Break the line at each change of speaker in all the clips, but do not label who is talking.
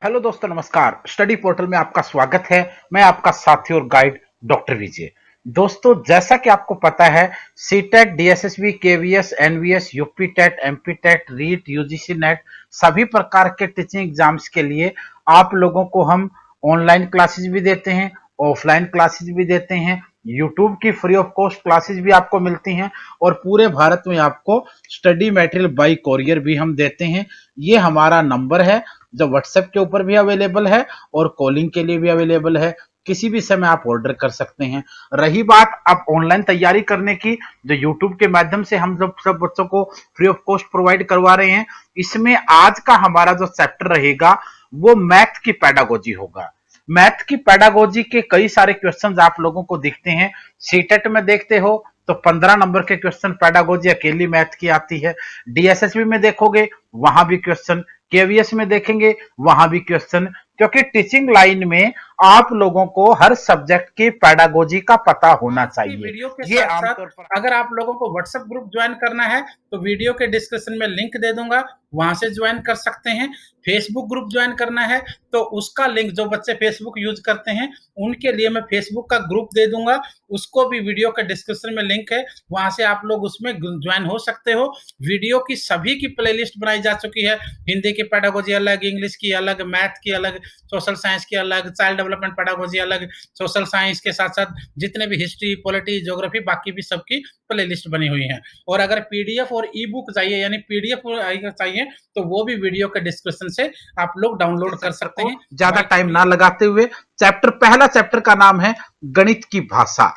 Hello दोस्तों, नमस्कार। Study portal में आपका स्वागत है। मैं आपका साथी और गाइड डॉक्टर विजय। दोस्तों, जैसा कि आपको पता है, CTET, DSSB, KVS, NVS, UP TET, MP TET, REET, UGC NET सभी प्रकार के टीचिंग एग्जाम्स के लिए आप लोगों को हम ऑनलाइन क्लासेस भी देते हैं, ऑफलाइन क्लासेस भी देते हैं। यूट्यूब की फ्री ऑफ कॉस्ट क्लासेस भी आपको मिलती हैं और पूरे भारत में आपको स्टडी मटेरियल बाय कोरियर भी हम देते हैं। ये हमारा नंबर है जो व्हाट्सएप के ऊपर भी अवेलेबल है और कॉलिंग के लिए भी अवेलेबल है। किसी भी समय आप ऑर्डर कर सकते हैं। रही बात आप ऑनलाइन तैयारी करने की, जो यूट्यूब के माध्यम से हम सब बच्चों को फ्री ऑफ कॉस्ट प्रोवाइड करवा रहे हैं, इसमें आज का हमारा जो चैप्टर रहेगा वो मैथ की पेडागोजी होगा। मैथ की पेडागोजी के कई सारे क्वेश्चंस आप लोगों को दिखते हैं। सीटेट में देखते हो तो 15 नंबर के क्वेश्चन पेडागोजी अकेली मैथ की आती है। डीएसएसबी में देखोगे वहां भी क्वेश्चन, केवीएस में देखेंगे वहां भी क्वेश्चन, क्योंकि टीचिंग लाइन में आप लोगों को हर सब्जेक्ट की पेडागोजी का पता होना चाहिए।
वीडियो के
ये
साथ
आमतौर
साथ
पर
अगर आप लोगों को व्हाट्सएप ग्रुप ज्वाइन करना है तो वीडियो के डिस्क्रिप्शन में लिंक दे दूंगा, वहां से ज्वाइन कर सकते हैं। फेसबुक ग्रुप ज्वाइन करना है तो उसका लिंक, जो बच्चे फेसबुक यूज करते हैं उनके लिए मैं फेसबुक का ग्रुप दे दूंगा, उसको भी वीडियो के डिस्क्रिप्शन में लिंक है, वहां से आप लोग उसमें ज्वाइन हो सकते हो। वीडियो की सभी की प्लेलिस्ट बनाई जा चुकी है। हिंदी की पेडागोजी अलग, इंग्लिश की अलग, मैथ की अलग, सोशल साइंस की अलग, चाइल्ड डेवलपमेंट पेडागोजी अलग, सोशल साइंस के साथ साथ जितने भी हिस्ट्री, पॉलिटी, ज्योग्राफी, बाकी भी सबकी प्लेलिस्ट बनी हुई है। और अगर पीडीएफ और ई बुक चाहिए, यानी पीडीएफ चाहिए, तो वो भी वीडियो के डिस्क्रिप्शन से आप लोग डाउनलोड कर सकते हैं।
ज्यादा टाइम ना लगाते हुए पहला चैप्टर का नाम है गणित की भाषा।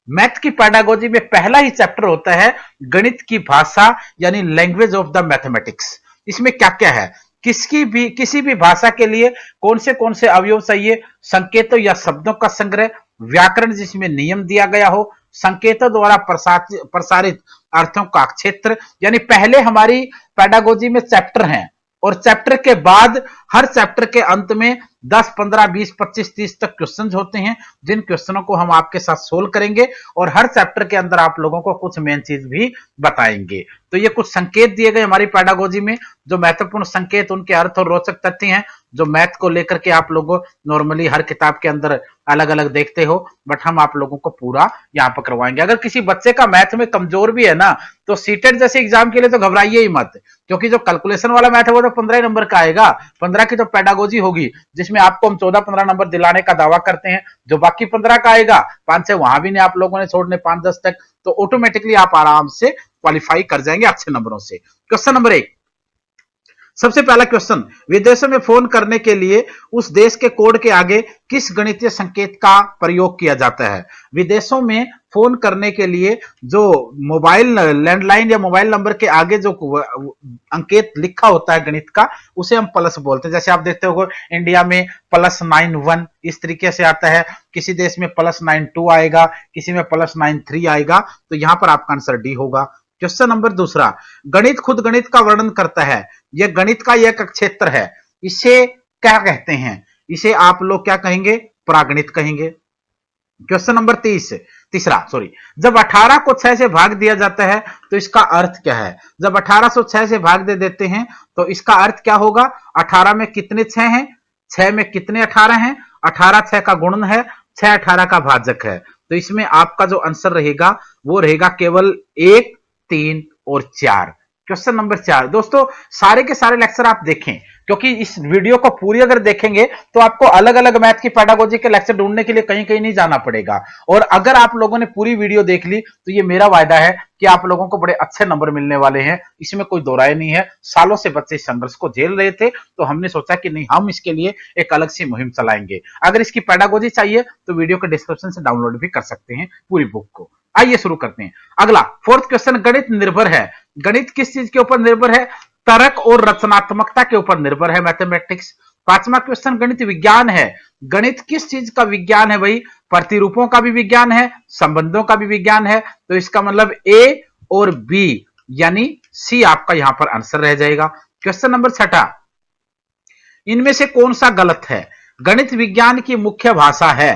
मैथ की पेडागोजी में पहला ही चैप्टर होता है गणित की भाषा, यानी लैंग्वेज ऑफ द मैथमेटिक्स। इसमें क्या क्या है, किसी भी भाषा के लिए कौन से अवयव चाहिए, संकेतों या शब्दों का संग्रह, व्याकरण जिसमें नियम दिया गया हो, संकेतों द्वारा प्रसारित अर्थों का क्षेत्र। यानी पहले हमारी पेडागोजी में चैप्टर हैं और चैप्टर के बाद हर चैप्टर के अंत में 10, 15, 20, 25, 30 तक क्वेश्चन होते हैं, जिन क्वेश्चनों को हम आपके साथ सोल्व करेंगे और हर चैप्टर के अंदर आप लोगों को कुछ मेन चीज भी बताएंगे। तो ये कुछ संकेत दिए गए हमारी पेडागोजी में, जो महत्वपूर्ण संकेत, उनके अर्थ और रोचक तथ्य हैं, जो मैथ को लेकर के आप लोगों नॉर्मली हर किताब के अंदर अलग अलग देखते हो, बट हम आप लोगों को पूरा यहाँ पर करवाएंगे। अगर किसी बच्चे का मैथ में कमजोर भी है ना, तो सीटेट जैसे एग्जाम के लिए तो घबराइए ही मत, क्योंकि जो कैलकुलेशन वाला मैथ है वो तो 15 नंबर का आएगा। 15 की तो पेडागोजी होगी जिसमें आपको हम 14-15 नंबर दिलाने का दावा करते हैं। जो बाकी 15 का आएगा, 5 से वहां भी नहीं आप लोगों ने छोड़ने, 5-10 तक, तो ऑटोमेटिकली आप आराम से क्वालिफाई कर जाएंगे अच्छे नंबरों से। क्वेश्चन नंबर 1, सबसे पहला क्वेश्चन, विदेशों में फोन करने के लिए उस देश के कोड के आगे किस गणितीय संकेत का प्रयोग किया जाता है। विदेशों में फोन करने के लिए जो मोबाइल लैंडलाइन या मोबाइल नंबर के आगे जो अंकेत लिखा होता है गणित का, उसे हम प्लस बोलते हैं। जैसे आप देखते हो इंडिया में +91 इस तरीके से आता है, किसी देश में +92 आएगा, किसी में +93 आएगा, तो यहां पर आपका आंसर डी होगा। क्वेश्चन नंबर दूसरा, गणित खुद गणित का वर्णन करता है, यह गणित का एक क्षेत्र है, इसे क्या कहते हैं। इसे आप लोग क्या कहेंगे, प्रागणित कहेंगे। क्वेश्चन नंबर तीसरा, जब 18 को 6 से भाग दिया जाता है तो इसका अर्थ क्या है। जब 18 6 से भाग दे देते हैं तो इसका अर्थ क्या होगा। 18 में कितने 6 हैं, 6 में कितने 18 हैं, 18 6 का गुणन है, 6 18 का भाजक है। तो इसमें आपका जो आंसर रहेगा वो रहेगा केवल 1, 3 और 4। क्वेश्चन नंबर 4, दोस्तों सारे के सारे लेक्चर आप देखें, क्योंकि इस वीडियो को पूरी अगर देखेंगे तो आपको अलग अलग मैथ की पेडागोजी के लेक्चर ढूंढने के लिए कहीं कहीं नहीं जाना पड़ेगा। और अगर आप लोगों ने पूरी वीडियो देख ली तो ये मेरा वायदा है कि आप लोगों को बड़े अच्छे नंबर मिलने वाले हैं, इसमें कोई दो राय नहीं है। सालों से बच्चे इस संघर्ष को झेल रहे थे, तो हमने सोचा कि नहीं, हम इसके लिए एक अलग सी मुहिम चलाएंगे। अगर इसकी पेडागोजी चाहिए तो वीडियो के डिस्क्रिप्शन से डाउनलोड भी कर सकते हैं पूरी बुक को। आइए शुरू करते हैं। अगला 4th क्वेश्चन, गणित निर्भर है। गणित किस चीज के ऊपर निर्भर है, तर्क और रचनात्मकता के ऊपर निर्भर है, मैथमेटिक्स। 5वां क्वेश्चन, गणित विज्ञान है। गणित किस चीज का विज्ञान है भाई, प्रतिरूपों का भी विज्ञान है, संबंधों का भी विज्ञान है। तो इसका मतलब ए और बी यानी सी आपका यहां पर आंसर रह जाएगा। क्वेश्चन नंबर 6, इनमें से कौन सा गलत है। गणित विज्ञान की मुख्य भाषा है,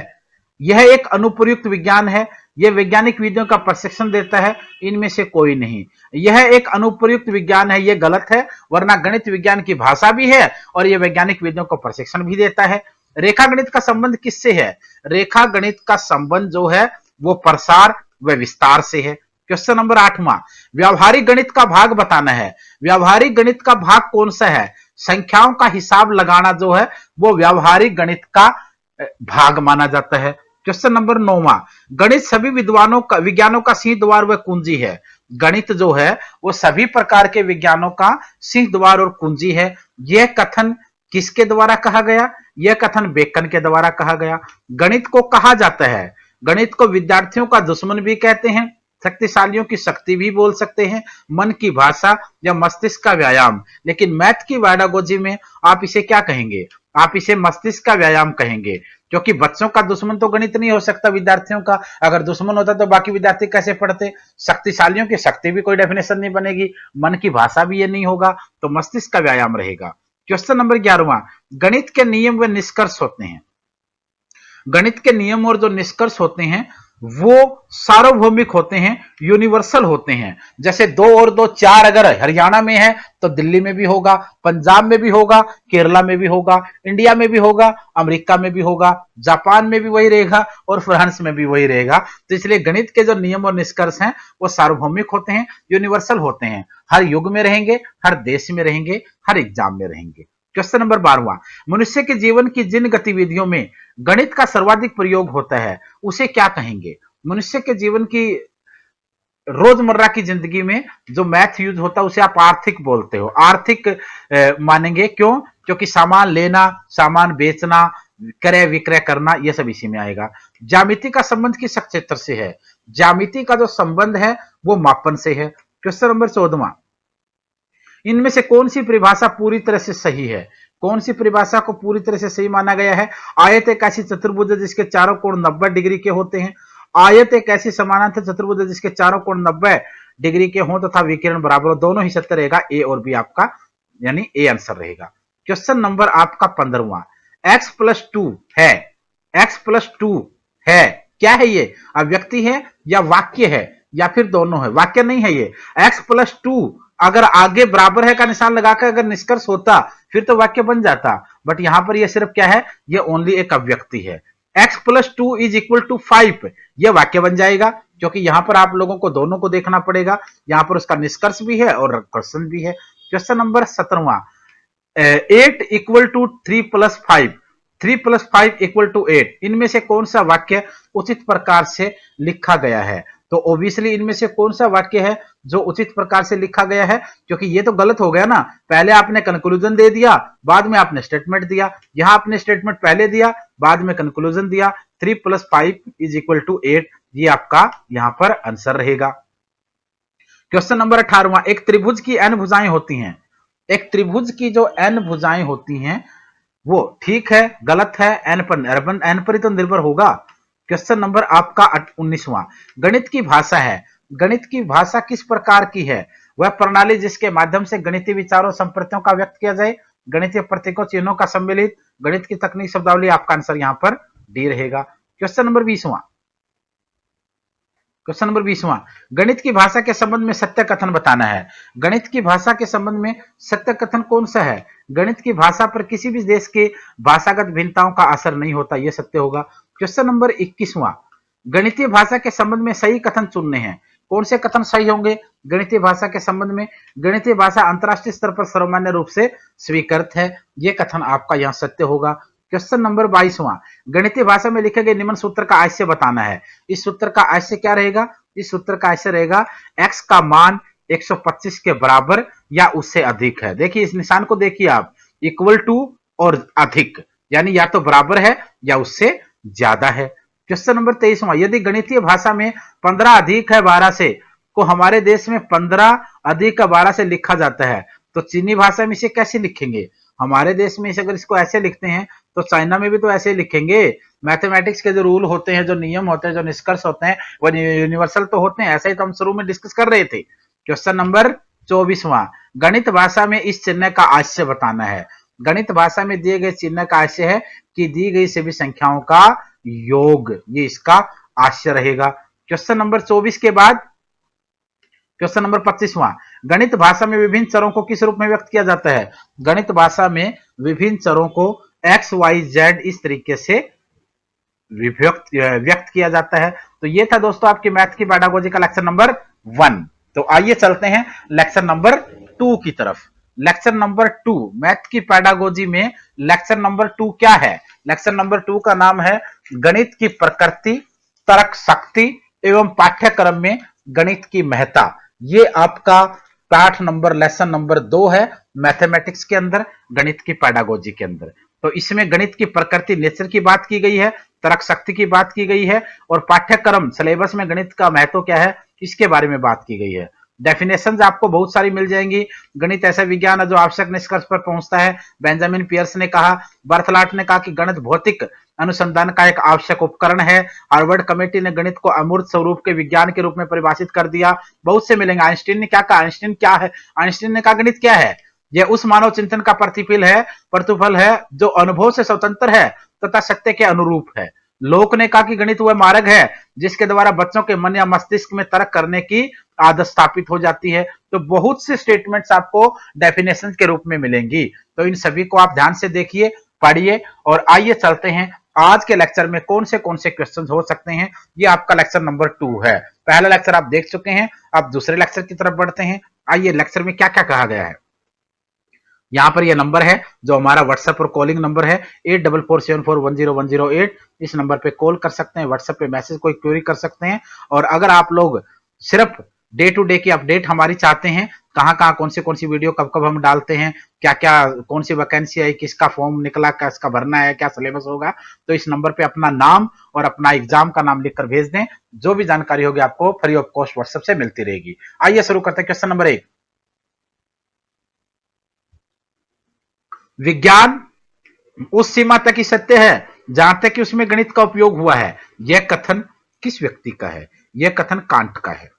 यह एक अनुप्रयुक्त विज्ञान है, यह वैज्ञानिक विधियों का प्रशिक्षण देता है, इनमें से कोई नहीं। यह एक अनुप्रयुक्त विज्ञान है, यह गलत है, वरना गणित विज्ञान की भाषा भी है और यह वैज्ञानिक विधियों को प्रशिक्षण भी देता है। रेखा गणित का संबंध किससे है? रेखा गणित का संबंध जो है वो प्रसार व विस्तार से है। क्वेश्चन नंबर 8वां, व्यावहारिक गणित का भाग बताना है। व्यावहारिक गणित का भाग कौन सा है? संख्याओं का हिसाब लगाना जो है वो व्यावहारिक गणित का भाग माना जाता है। क्वेश्चन नंबर 9वां, गणित सभी विज्ञानों का सिंह द्वार व कुंजी है। गणित जो है वो सभी प्रकार के विज्ञानों का सिंह द्वार और कुंजी है। यह कथन किसके द्वारा कहा गया? यह कथन बेकन के द्वारा कहा गया। गणित को कहा जाता है, गणित को विद्यार्थियों का दुश्मन भी कहते हैं, शक्तिशालियों की शक्ति भी बोल सकते हैं, मन की भाषा या मस्तिष्क का व्यायाम। लेकिन मैथ की पेडागोजी में आप इसे क्या कहेंगे? आप इसे मस्तिष्क का व्यायाम कहेंगे, क्योंकि बच्चों का दुश्मन तो गणित नहीं हो सकता विद्यार्थियों का। अगर दुश्मन होता तो बाकी विद्यार्थी कैसे पढ़ते? शक्तिशालियों की शक्ति भी कोई डेफिनेशन नहीं बनेगी, मन की भाषा भी ये नहीं होगा, तो मस्तिष्क का व्यायाम रहेगा। क्वेश्चन नंबर 11वां, गणित के नियम व निष्कर्ष होते हैं। गणित के नियम और जो निष्कर्ष होते हैं वो सार्वभौमिक होते हैं, यूनिवर्सल होते हैं। जैसे 2 और 2 4 अगर हरियाणा में है तो दिल्ली में भी होगा, पंजाब में भी होगा, केरला में भी होगा, इंडिया में भी होगा, अमेरिका में भी होगा, जापान में भी वही रहेगा और फ्रांस में भी वही रहेगा। तो इसलिए गणित के जो नियम और निष्कर्ष हैं वो सार्वभौमिक होते हैं, यूनिवर्सल होते हैं, हर युग में रहेंगे, हर देश में रहेंगे, हर एग्जाम में रहेंगे। क्वेश्चन नंबर 12वां, मनुष्य के जीवन की जिन गतिविधियों में गणित का सर्वाधिक प्रयोग होता है उसे क्या कहेंगे? मनुष्य के जीवन की रोजमर्रा की जिंदगी में जो मैथ यूज होता है उसे आप आर्थिक बोलते हो। आर्थिक मानेंगे, क्यों? क्योंकि सामान लेना, सामान बेचना, क्रय विक्रय करना, यह सब इसी में आएगा। ज्यामिति का संबंध किस क्षेत्र से है? ज्यामिति का जो संबंध है वो मापन से है। क्वेश्चन नंबर 14वां, इनमें से कौन सी परिभाषा पूरी तरह से सही है? कौन सी परिभाषा को पूरी तरह से सही माना गया है? आयत एक ऐसी चतुर्भुज है जिसके चारों कोण 90 डिग्री के होते हैं। आयत एक ऐसी समानांतर चतुर्भुज है जिसके चारों कोण 90 डिग्री के हों तथा विकिरण बराबर हो। दोनों ही सत्य रहेगा, ए और बी आपका, यानी ए आंसर रहेगा। क्वेश्चन नंबर आपका 15वां, x+2 है। x+2 है, क्या है ये? अव्यक्ति है या वाक्य है या फिर दोनों है? वाक्य नहीं है ये। x+2 अगर आगे बराबर है का निशान लगाकर अगर निष्कर्ष होता फिर तो वाक्य बन जाता, बट यहां पर ये सिर्फ क्या है? ये ओनली एक अव्यक्ति है। x+2 = 5 ये वाक्य बन जाएगा, क्योंकि यहां पर आप लोगों को दोनों को देखना पड़ेगा। यहां पर उसका निष्कर्ष भी है और क्वेश्चन भी है। क्वेश्चन नंबर 17वां, 8 = 3+5, 3+5 = 8, इनमें से कौन सा वाक्य उचित प्रकार से लिखा गया है? तो ऑब्वियसली इनमें से कौन सा वाक्य है जो उचित प्रकार से लिखा गया है? क्योंकि ये तो गलत हो गया ना, पहले आपने कंक्लूजन दे दिया, बाद में आपने स्टेटमेंट दिया। यहां आपने स्टेटमेंट पहले दिया, बाद में कंक्लूजन दिया। 3+5 = 8, ये आपका यहां पर आंसर रहेगा। क्वेश्चन नंबर 18वां, एक त्रिभुज की n भुजाएं होती हैं। एक त्रिभुज की जो n भुजाएं होती हैं वो ठीक है, गलत है? n पर ही तो निर्भर होगा। क्वेश्चन नंबर आपका 19वां, गणित की भाषा है। गणित की भाषा किस प्रकार की है? वह प्रणाली जिसके माध्यम से गणितीय विचारों संप्रतियों का व्यक्त किया जाए, गणितीय प्रतीकों चिन्हों का सम्मिलित, गणित की तकनीक शब्दावली। आपका आंसर यहां पर डी रहेगा। क्वेश्चन नंबर 20वां, क्वेश्चन नंबर 20वां, गणित की भाषा के संबंध में सत्य कथन बताना है। गणित की भाषा के संबंध में सत्य कथन कौन सा है? गणित की भाषा पर किसी भी देश के भाषागत भिन्नताओं का असर नहीं होता, यह सत्य होगा। क्वेश्चन नंबर 21वां, गणितीय भाषा के संबंध में सही कथन चुनने हैं। कौन से कथन सही होंगे गणितीय भाषा के संबंध में? गणितीय भाषा अंतरराष्ट्रीय स्तर पर सर्वमान्य रूप से स्वीकृत है, यह कथन आपका यहां सत्य होगा। क्वेश्चन नंबर 22वां, गणितीय भाषा में लिखे गए निम्न सूत्र का आशय बताना है। इस सूत्र का आशय क्या रहेगा? इस सूत्र का आशय रहेगा x का मान 125 के बराबर या उससे अधिक है। देखिए इस निशान को देखिए आप, इक्वल टू और अधिक, यानी या तो बराबर है या उससे ज्यादा है। क्वेश्चन नंबर 23वां, यदि गणितीय भाषा में 15 अधिक है 12 से को हमारे देश में 15 अधिक का 12 से लिखा जाता है, तो चीनी भाषा में इसे कैसे लिखेंगे? हमारे देश में अगर इसको ऐसे लिखते हैं तो चाइना में भी तो ऐसे लिखेंगे। मैथमेटिक्स के जो रूल होते हैं, जो नियम होते हैं, जो निष्कर्ष होते हैं, वो यूनिवर्सल तो होते हैं। ऐसा ही तो हम शुरू में डिस्कस कर रहे थे। क्वेश्चन नंबर 24वां, गणित भाषा में इस चिन्ह का आशय बताना है। गणित भाषा में दिए गए चिन्ह का आशय है कि दी गई सभी संख्याओं का योग, ये इसका आशय रहेगा। क्वेश्चन नंबर 24 के बाद क्वेश्चन नंबर 25वां, गणित भाषा में विभिन्न चरों को किस रूप में व्यक्त किया जाता है? गणित भाषा में विभिन्न चरों को एक्स वाई जेड इस तरीके से व्यक्त किया जाता है। तो ये था दोस्तों आपके मैथ की पेडागोजी का लेक्चर नंबर 1। तो आइए चलते हैं लेक्चर नंबर 2 की तरफ। लेक्चर नंबर 2 मैथ की पेडागोजी में लेक्चर नंबर 2 क्या है? लेक्चर नंबर 2 का नाम है गणित की प्रकृति, तर्क शक्ति एवं पाठ्यक्रम में गणित की महत्ता। ये आपका पाठ नंबर लेसन नंबर 2 है मैथमेटिक्स के अंदर, गणित की पेडागोजी के अंदर। तो इसमें गणित की प्रकृति नेचर की बात की गई है, तर्क शक्ति की बात की गई है और पाठ्यक्रम सिलेबस में गणित का महत्व क्या है इसके बारे में बात की गई है। डेफिनेशंस आपको बहुत सारी मिल जाएंगी। गणित ऐसा विज्ञान है जो आवश्यक निष्कर्ष पर पहुंचता है। बेंजामिन पियर्स ने कहा, बर्थलाट ने कहा कि गणित भौतिक अनुसंधान का एक आवश्यक उपकरण है। हार्वर्ड कमेटी ने गणित को अमूर्त स्वरूप के विज्ञान के रूप में परिभाषित कर दिया। बहुत से मिलेंगे। आइंस्टीन ने क्या कहा? आइंस्टीन क्या है? आइंस्टीन ने कहा गणित क्या है? यह उस मानव चिंतन का प्रतिफल है जो अनुभव से स्वतंत्र है तथा सत्य के अनुरूप है। लोक ने कहा कि गणित वह मार्ग है जिसके द्वारा बच्चों के मन या मस्तिष्क में तर्क करने की आदत स्थापित हो जाती है। तो बहुत से स्टेटमेंट्स आपको डेफिनेशन के रूप में मिलेंगी। तो इन सभी को आप ध्यान से देखिए, पढ़िए और आइए चलते हैं आज के लेक्चर में कौन से क्वेश्चंस हो सकते हैं। ये आपका लेक्चर नंबर 2 है। पहला लेक्चर आप देख चुके हैं, अब दूसरे लेक्चर की तरफ बढ़ते हैं। आइए लेक्चर में क्या क्या कहा गया है। यहां पर यह नंबर है जो हमारा व्हाट्सएप और कॉलिंग नंबर है 8447410108। इस नंबर पे कॉल कर सकते हैं, व्हाट्सएप पे मैसेज कोई क्वेरी कर सकते हैं। और अगर आप लोग सिर्फ डे टू डे की अपडेट हमारी चाहते हैं, कहां कौन सी वीडियो कब कब हम डालते हैं, क्या क्या कौन सी वैकेंसी आई, किसका फॉर्म निकला, किसका भरना है, क्या सिलेबस होगा, तो इस नंबर पे अपना नाम और अपना एग्जाम का नाम लिखकर भेज दें। जो भी जानकारी होगी आपको फ्री ऑफ कॉस्ट व्हाट्सएप से मिलती रहेगी। आइए शुरू करते हैं क्वेश्चन नंबर 1। विज्ञान उस सीमा तक ही सत्य है जहां तक कि उसमें गणित का उपयोग हुआ है। यह कथन किस व्यक्ति का है? यह कथन कांट का है।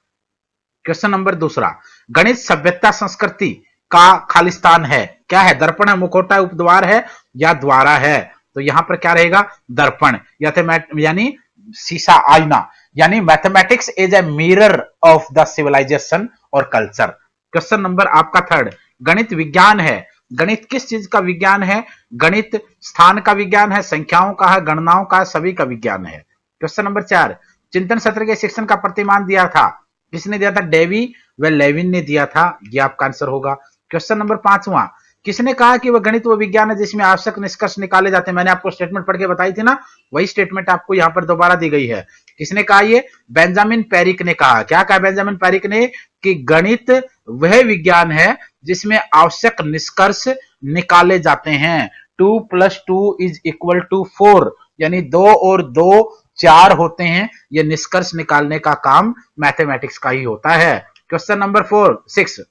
क्वेश्चन नंबर 2, गणित सभ्यता संस्कृति का खालिस्तान है। क्या है? दर्पण है, मुखौटा है, उपद्वार है या द्वारा है? तो यहां पर क्या रहेगा? दर्पण यानी शीशा, आईना। यानी mathematics is a mirror of the civilisation और कल्चर। क्वेश्चन नंबर आपका 3, गणित विज्ञान है। गणित किस चीज का विज्ञान है? गणित स्थान का विज्ञान है, संख्याओं का है, गणनाओं का है, सभी का विज्ञान है। क्वेश्चन नंबर 4, चिंतन सत्र के शिक्षण का प्रतिमान दिया था। किसने दिया था? डेवी व लेविन ने दिया था। यह आपका आंसर होगा। क्वेश्चन नंबर 5वां, किसने कहा कि वह गणित वो विज्ञान है जिसमें आवश्यक निष्कर्ष निकाले जाते हैं? मैंने आपको स्टेटमेंट पढ़ के बताई थी ना, वही स्टेटमेंट आपको यहां पर दोबारा दी गई है। किसने कहा? ये बेंजामिन पेरिक ने कहा। क्या कहा बेंजामिन पेरिक ने? कि गणित वह विज्ञान है जिसमें आवश्यक निष्कर्ष निकाले जाते हैं। 2 + 2 = 4, यानी 2 और 2 4 होते हैं। यह निष्कर्ष निकालने का काम मैथमेटिक्स का ही होता है। क्वेश्चन नंबर 6,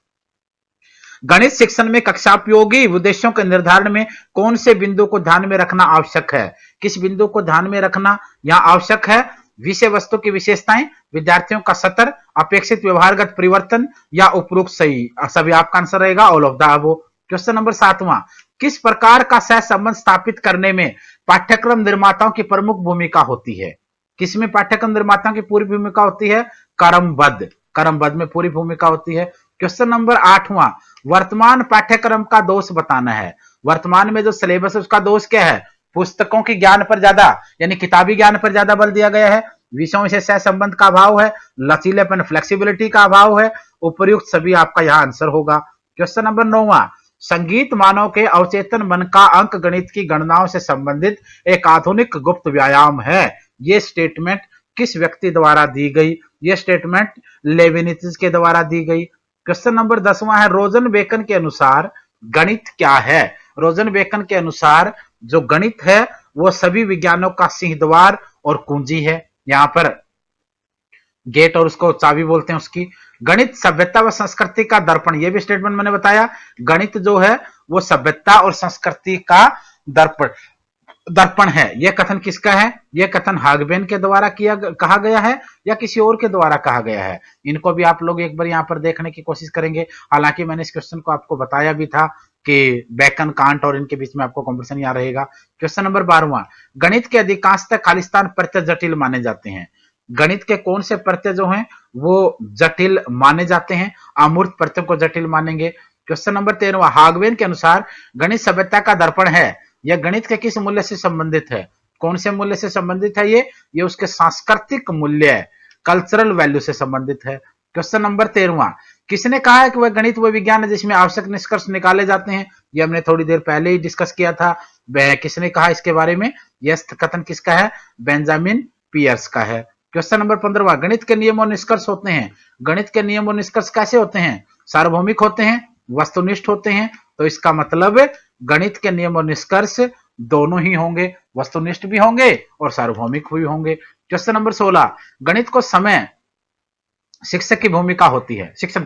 गणित शिक्षण में कक्षापयोगी उद्देश्यों के निर्धारण में कौन से बिंदु को ध्यान में रखना आवश्यक है? किस बिंदु को ध्यान में रखना यहां आवश्यक है? विषय वस्तु की विशेषताएं, विद्यार्थियों का सत्र, अपेक्षित व्यवहारगत परिवर्तन या उपरोक्त सही? सभी आपका आंसर रहेगा all of the above. Question number 7वां, किस प्रकार का सहसंबंध स्थापित करने में पाठ्यक्रम निर्माताओं की प्रमुख भूमिका होती है? किसमें पाठ्यक्रम निर्माताओं की पूरी भूमिका होती है? क्रमबद्ध में पूरी भूमिका होती है। क्वेश्चन नंबर 8वां, वर्तमान पाठ्यक्रम का दोष बताना है। वर्तमान में जो सिलेबस है उसका दोष क्या है? पुस्तकों के ज्ञान पर ज्यादा यानी किताबी ज्ञान पर ज्यादा बल दिया गया है, विषयों से सहसंबंध का अभाव है, लचीलेपन फ्लेक्सिबिलिटी का अभाव है। उपर्युक्त सभी आपका यहां आंसर होगा। क्वेश्चन नंबर 9वां, संगीत मानव के अवचेतन मन का अंक गणित की गणनाओं से संबंधित एक आधुनिक गुप्त व्यायाम है। यह स्टेटमेंट किस व्यक्ति द्वारा दी गई? यह स्टेटमेंट लेविनित्ज के द्वारा दी गई। क्वेश्चन नंबर 10वां है, रोजन बेकन के अनुसार गणित क्या है? रोजन बेकन के अनुसार जो गणित है वो सभी विज्ञानों का सिंहद्वार और कुंजी है। यहां पर गेट और उसको चाबी बोलते हैं उसकी। गणित सभ्यता व संस्कृति का दर्पण, ये भी स्टेटमेंट मैंने बताया। गणित जो है वो सभ्यता और संस्कृति का दर्पण है। यह कथन किसका है? यह कथन हागबेन के द्वारा कहा गया है या किसी और के द्वारा कहा गया है? इनको भी आप लोग एक बार यहां पर देखने की कोशिश करेंगे। हालांकि मैंने इस क्वेश्चन को आपको बताया भी था कि बेकन, कांट और इनके बीच में आपको कॉम्पिटिशन यहाँ रहेगा। क्वेश्चन नंबर 12वां, गणित के अधिकांशतः खालिस्तान प्रत्यय जटिल माने जाते हैं। गणित के कौन से प्रत्यय जो हैं वो जटिल माने जाते हैं? अमूर्त प्रत्यय को जटिल मानेंगे। क्वेश्चन नंबर 13, हागवेन के अनुसार गणित सभ्यता का दर्पण है। यह गणित के किस मूल्य से संबंधित है? कौन से मूल्य से संबंधित है ये उसके सांस्कृतिक मूल्य, कल्चरल वैल्यू से संबंधित है। क्वेश्चन नंबर 13, किसने कहा है कि वह गणित व विज्ञान है जिसमें आवश्यक निष्कर्ष निकाले जाते हैं? ये हमने थोड़ी देर पहले ही डिस्कस किया था। किसने कहा इसके बारे में? यह कथन किसका है? बेंजामिन पियर्स का है। क्वेश्चन नंबर 15, गणित के नियम और निष्कर्ष होते हैं। गणित के नियम और निष्कर्ष कैसे होते हैं? सार्वभौमिक होते हैं, वस्तुनिष्ठ होते हैं। तो इसका मतलब गणित के नियम और निष्कर्ष दोनों ही होंगे, वस्तुनिष्ठ भी होंगे और सार्वभौमिक भी होंगे। क्वेश्चन नंबर 16, गणित को समय शिक्षक की भूमिका होती है। शिक्षण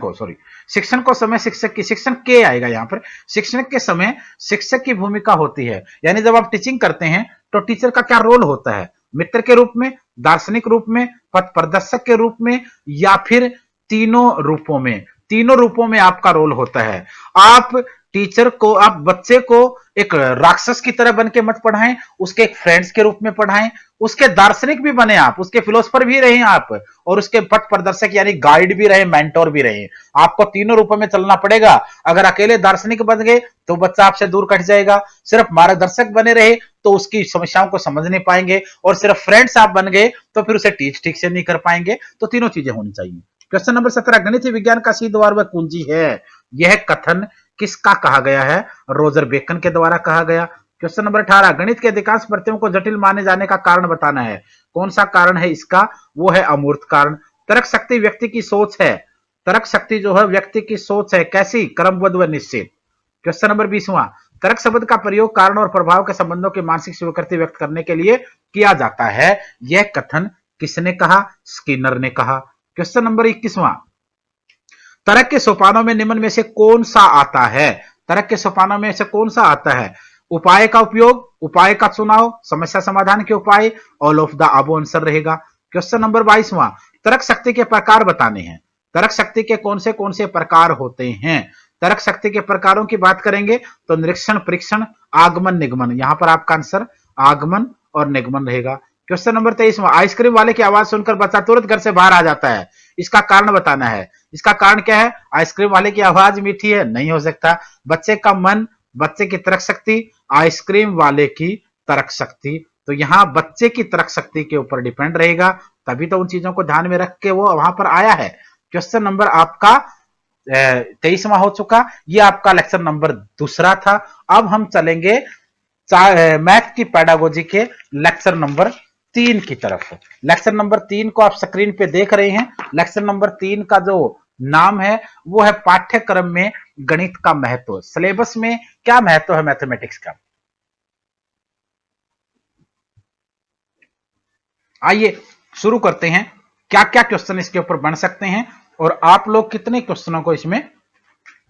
को समय शिक्षण के आएगा यहाँ पर, शिक्षण के समय शिक्षक की भूमिका होती है। यानी जब आप टीचिंग करते हैं तो टीचर का क्या रोल होता है? मित्र के रूप में, दार्शनिक रूप में, पथ प्रदर्शक के रूप में, या फिर तीनों रूपों में? तीनों रूपों में आपका रोल होता है। आप टीचर को, आप बच्चे को एक राक्षस की तरह बन के मत पढ़ाएं, उसके एक फ्रेंड्स के रूप में पढ़ाएं, उसके दार्शनिक भी बने आप, उसके फिलोसफर भी रहे आप, और उसके पथ प्रदर्शक यानी गाइड भी रहे, मेंटोर भी रहे। आपको तीनों रूपों में चलना पड़ेगा। अगर अकेले दार्शनिक बन गए तो बच्चा आपसे दूर कट जाएगा, सिर्फ मार्गदर्शक बने रहे तो उसकी समस्याओं को समझ नहीं पाएंगे, और सिर्फ फ्रेंड्स आप बन गए तो फिर उसे टीच ठीक से नहीं कर पाएंगे। तो तीनों चीजें होनी चाहिए। क्वेश्चन नंबर 17, गणित विज्ञान का सीध द्वार व कुंजी है। यह कथन किसका कहा गया है? रोजर बेकन के द्वारा कहा गया। क्वेश्चन नंबर 18, गणित के अधिकांश प्रत्ययों को जटिल माने जाने का कारण बताना है। कौन सा कारण है इसका? वो है अमूर्त कारण। तर्क शक्ति व्यक्ति की सोच है। तर्क शक्ति जो है व्यक्ति की सोच है, कैसी? क्रमबद्ध व निश्चित। क्वेश्चन नंबर 20, तर्क शब्द का प्रयोग कारण और प्रभाव के संबंधों की मानसिक स्वीकृति व्यक्त करने के लिए किया जाता है। यह कथन किसने कहा? स्किनर ने कहा। क्वेश्चन नंबर 21, तर्क के सोपानों में निम्न में से कौन सा आता है? तर्क के सोपानों में से कौन सा आता है? उपाय का उपयोग, उपाय का चुनाव, समस्या समाधान के उपाय, all of the above answer रहेगा। क्वेश्चन नंबर 22, तर्क शक्ति के प्रकार बताने हैं। तर्क शक्ति के कौन से प्रकार होते हैं? तर्क शक्ति के प्रकारों की बात करेंगे तो निरीक्षण, परीक्षण, आगमन, निगमन। यहां पर आपका आंसर आगमन और निगमन रहेगा। क्वेश्चन नंबर 23, आइसक्रीम वाले की आवाज सुनकर बच्चा तुरंत घर से बाहर आ जाता है। इसका कारण बताना है। इसका कारण क्या है? आइसक्रीम वाले की आवाज मीठी है, नहीं हो सकता। बच्चे का मन, बच्चे की तर्क शक्ति, आइसक्रीम वाले की तर्क शक्ति। तो यहां बच्चे की तर्क शक्ति के ऊपर डिपेंड रहेगा, तभी तो उन चीजों को ध्यान में रख के वो वहां पर आया है। क्वेश्चन नंबर आपका 23वां हो चुका। ये आपका लेक्चर नंबर 2 था। अब हम चलेंगे मैथ की पेडागोजी के लेक्चर नंबर 3 की तरफ। लेक्चर नंबर 3 को आप स्क्रीन पे देख रहे हैं। लेक्चर नंबर 3 का जो नाम है वो है पाठ्यक्रम में गणित का महत्व। सिलेबस में क्या महत्व है मैथमेटिक्स का? आइए शुरू करते हैं। क्या क्या क्वेश्चन इसके ऊपर बन सकते हैं और आप लोग कितने क्वेश्चनों को इसमें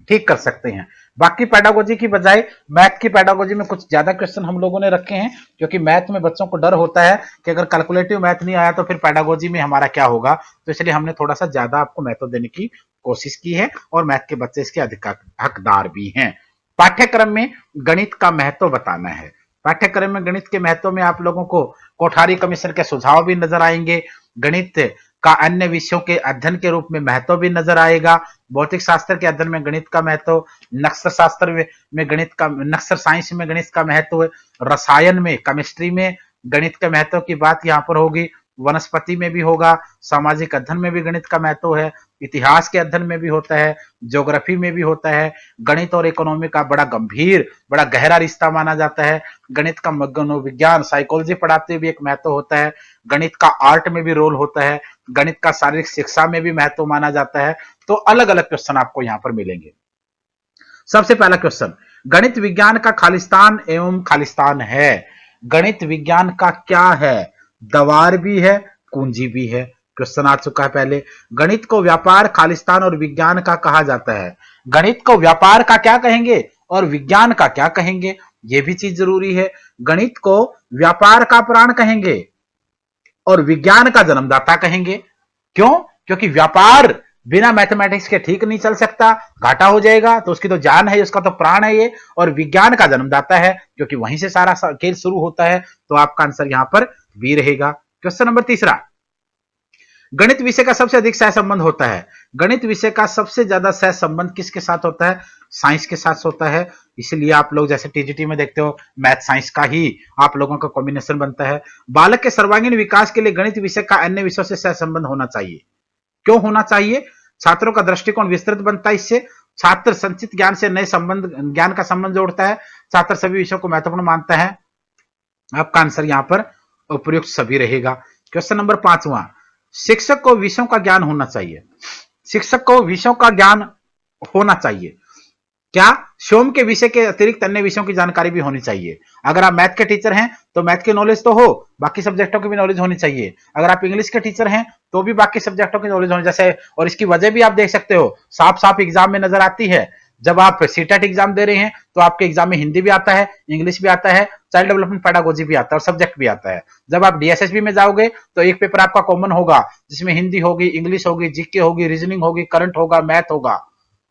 ठीक कर सकते हैं। बाकी पेडागोजी की बजाय मैथ की पेडागोजी में कुछ ज्यादा क्वेश्चन हम लोगों ने रखे हैं, क्योंकि मैथ में बच्चों को डर होता है कि अगर कैलकुलेटिव मैथ नहीं आया तो फिर पेडागोजी में हमारा क्या होगा। तो इसलिए हमने थोड़ा सा ज्यादा आपको महत्व देने की कोशिश की है, और मैथ के बच्चे इसके हकदार भी हैं। पाठ्यक्रम में गणित का महत्व बताना है। पाठ्यक्रम में गणित के महत्व में आप लोगों को कोठारी कमीशन के सुझाव भी नजर आएंगे, गणित का अन्य विषयों के अध्ययन के रूप में महत्व भी नजर आएगा, भौतिक शास्त्र के अध्ययन में गणित का महत्व, नक्सर शास्त्र में गणित का, नक्सर साइंस में गणित का महत्व, रसायन में, केमिस्ट्री में गणित के महत्व की बात यहाँ पर होगी, वनस्पति में भी होगा, सामाजिक अध्ययन में भी गणित का महत्व है, इतिहास के अध्ययन में भी होता है, ज्योग्राफी में भी होता है। गणित और इकोनॉमी का बड़ा गंभीर, बड़ा गहरा रिश्ता माना जाता है। गणित का मनोविज्ञान, साइकोलॉजी पढ़ाते हुए एक महत्व होता है। गणित का आर्ट में भी रोल होता है। गणित का शारीरिक शिक्षा में भी महत्व माना जाता है। तो अलग अलग क्वेश्चन आपको यहाँ पर मिलेंगे। सबसे पहला क्वेश्चन, गणित विज्ञान का खालिस्तान एवं खालिस्तान है। गणित विज्ञान का क्या है? द्वार भी है, कुंजी भी है। क्वेश्चन आ चुका है पहले। गणित को व्यापार, खालिस्तान और विज्ञान का कहा जाता है। गणित को व्यापार का क्या कहेंगे और विज्ञान का क्या कहेंगे, यह भी चीज जरूरी है। गणित को व्यापार का प्राण कहेंगे और विज्ञान का जन्मदाता कहेंगे। क्यों? क्योंकि व्यापार बिना मैथमेटिक्स के ठीक नहीं चल सकता, घाटा हो जाएगा। तो उसकी तो जान है, उसका तो प्राण है ये। और विज्ञान का जन्मदाता है, क्योंकि वहीं से सारा खेल शुरू होता है। तो आपका आंसर यहां पर बी रहेगा। क्वेश्चन नंबर 3, गणित विषय का सबसे अधिक सह संबंध होता है। गणित विषय का सबसे ज्यादा सह संबंध किसके साथ होता है? साइंस के साथ होता है। इसलिए आप लोग जैसे टीजीटी में देखते हो मैथ साइंस का ही आप लोगों का कॉम्बिनेशन बनता है। बालक के सर्वांगीण विकास के लिए गणित विषय का अन्य विषयों से सह संबंध होना चाहिए। क्यों होना चाहिए? छात्रों का दृष्टिकोण विस्तृत बनता है, इससे छात्र संचित ज्ञान से नए संबंध ज्ञान का संबंध जोड़ता है, छात्र सभी विषयों को महत्वपूर्ण मानता है। आपका आंसर यहां पर उपयुक्त सभी रहेगा। क्वेश्चन नंबर 5वां, शिक्षक को विषयों का ज्ञान होना चाहिए। शिक्षक को विषयों का ज्ञान होना चाहिए। क्या? स्वयं के विषय के अतिरिक्त अन्य विषयों की जानकारी भी होनी चाहिए। अगर आप मैथ के टीचर हैं तो मैथ की नॉलेज तो हो, बाकी सब्जेक्टों की भी नॉलेज होनी चाहिए। अगर आप इंग्लिश के टीचर हैं तो भी बाकी सब्जेक्टों की नॉलेज होनी जैसे, और इसकी वजह भी आप देख सकते हो साफ साफ एग्जाम में नजर आती है। जब आप सीटेट एग्जाम दे रहे हैं तो आपके एग्जाम में हिंदी भी आता है, इंग्लिश भी आता है, चाइल्ड डेवलपमेंट पेडागोजी भी आता है और सब्जेक्ट भी आता है। जब आप डीएसएसबी में जाओगे तो एक पेपर आपका कॉमन होगा जिसमें हिंदी होगी, इंग्लिश होगी, जीके होगी, रीजनिंग होगी, करंट होगा, मैथ होगा,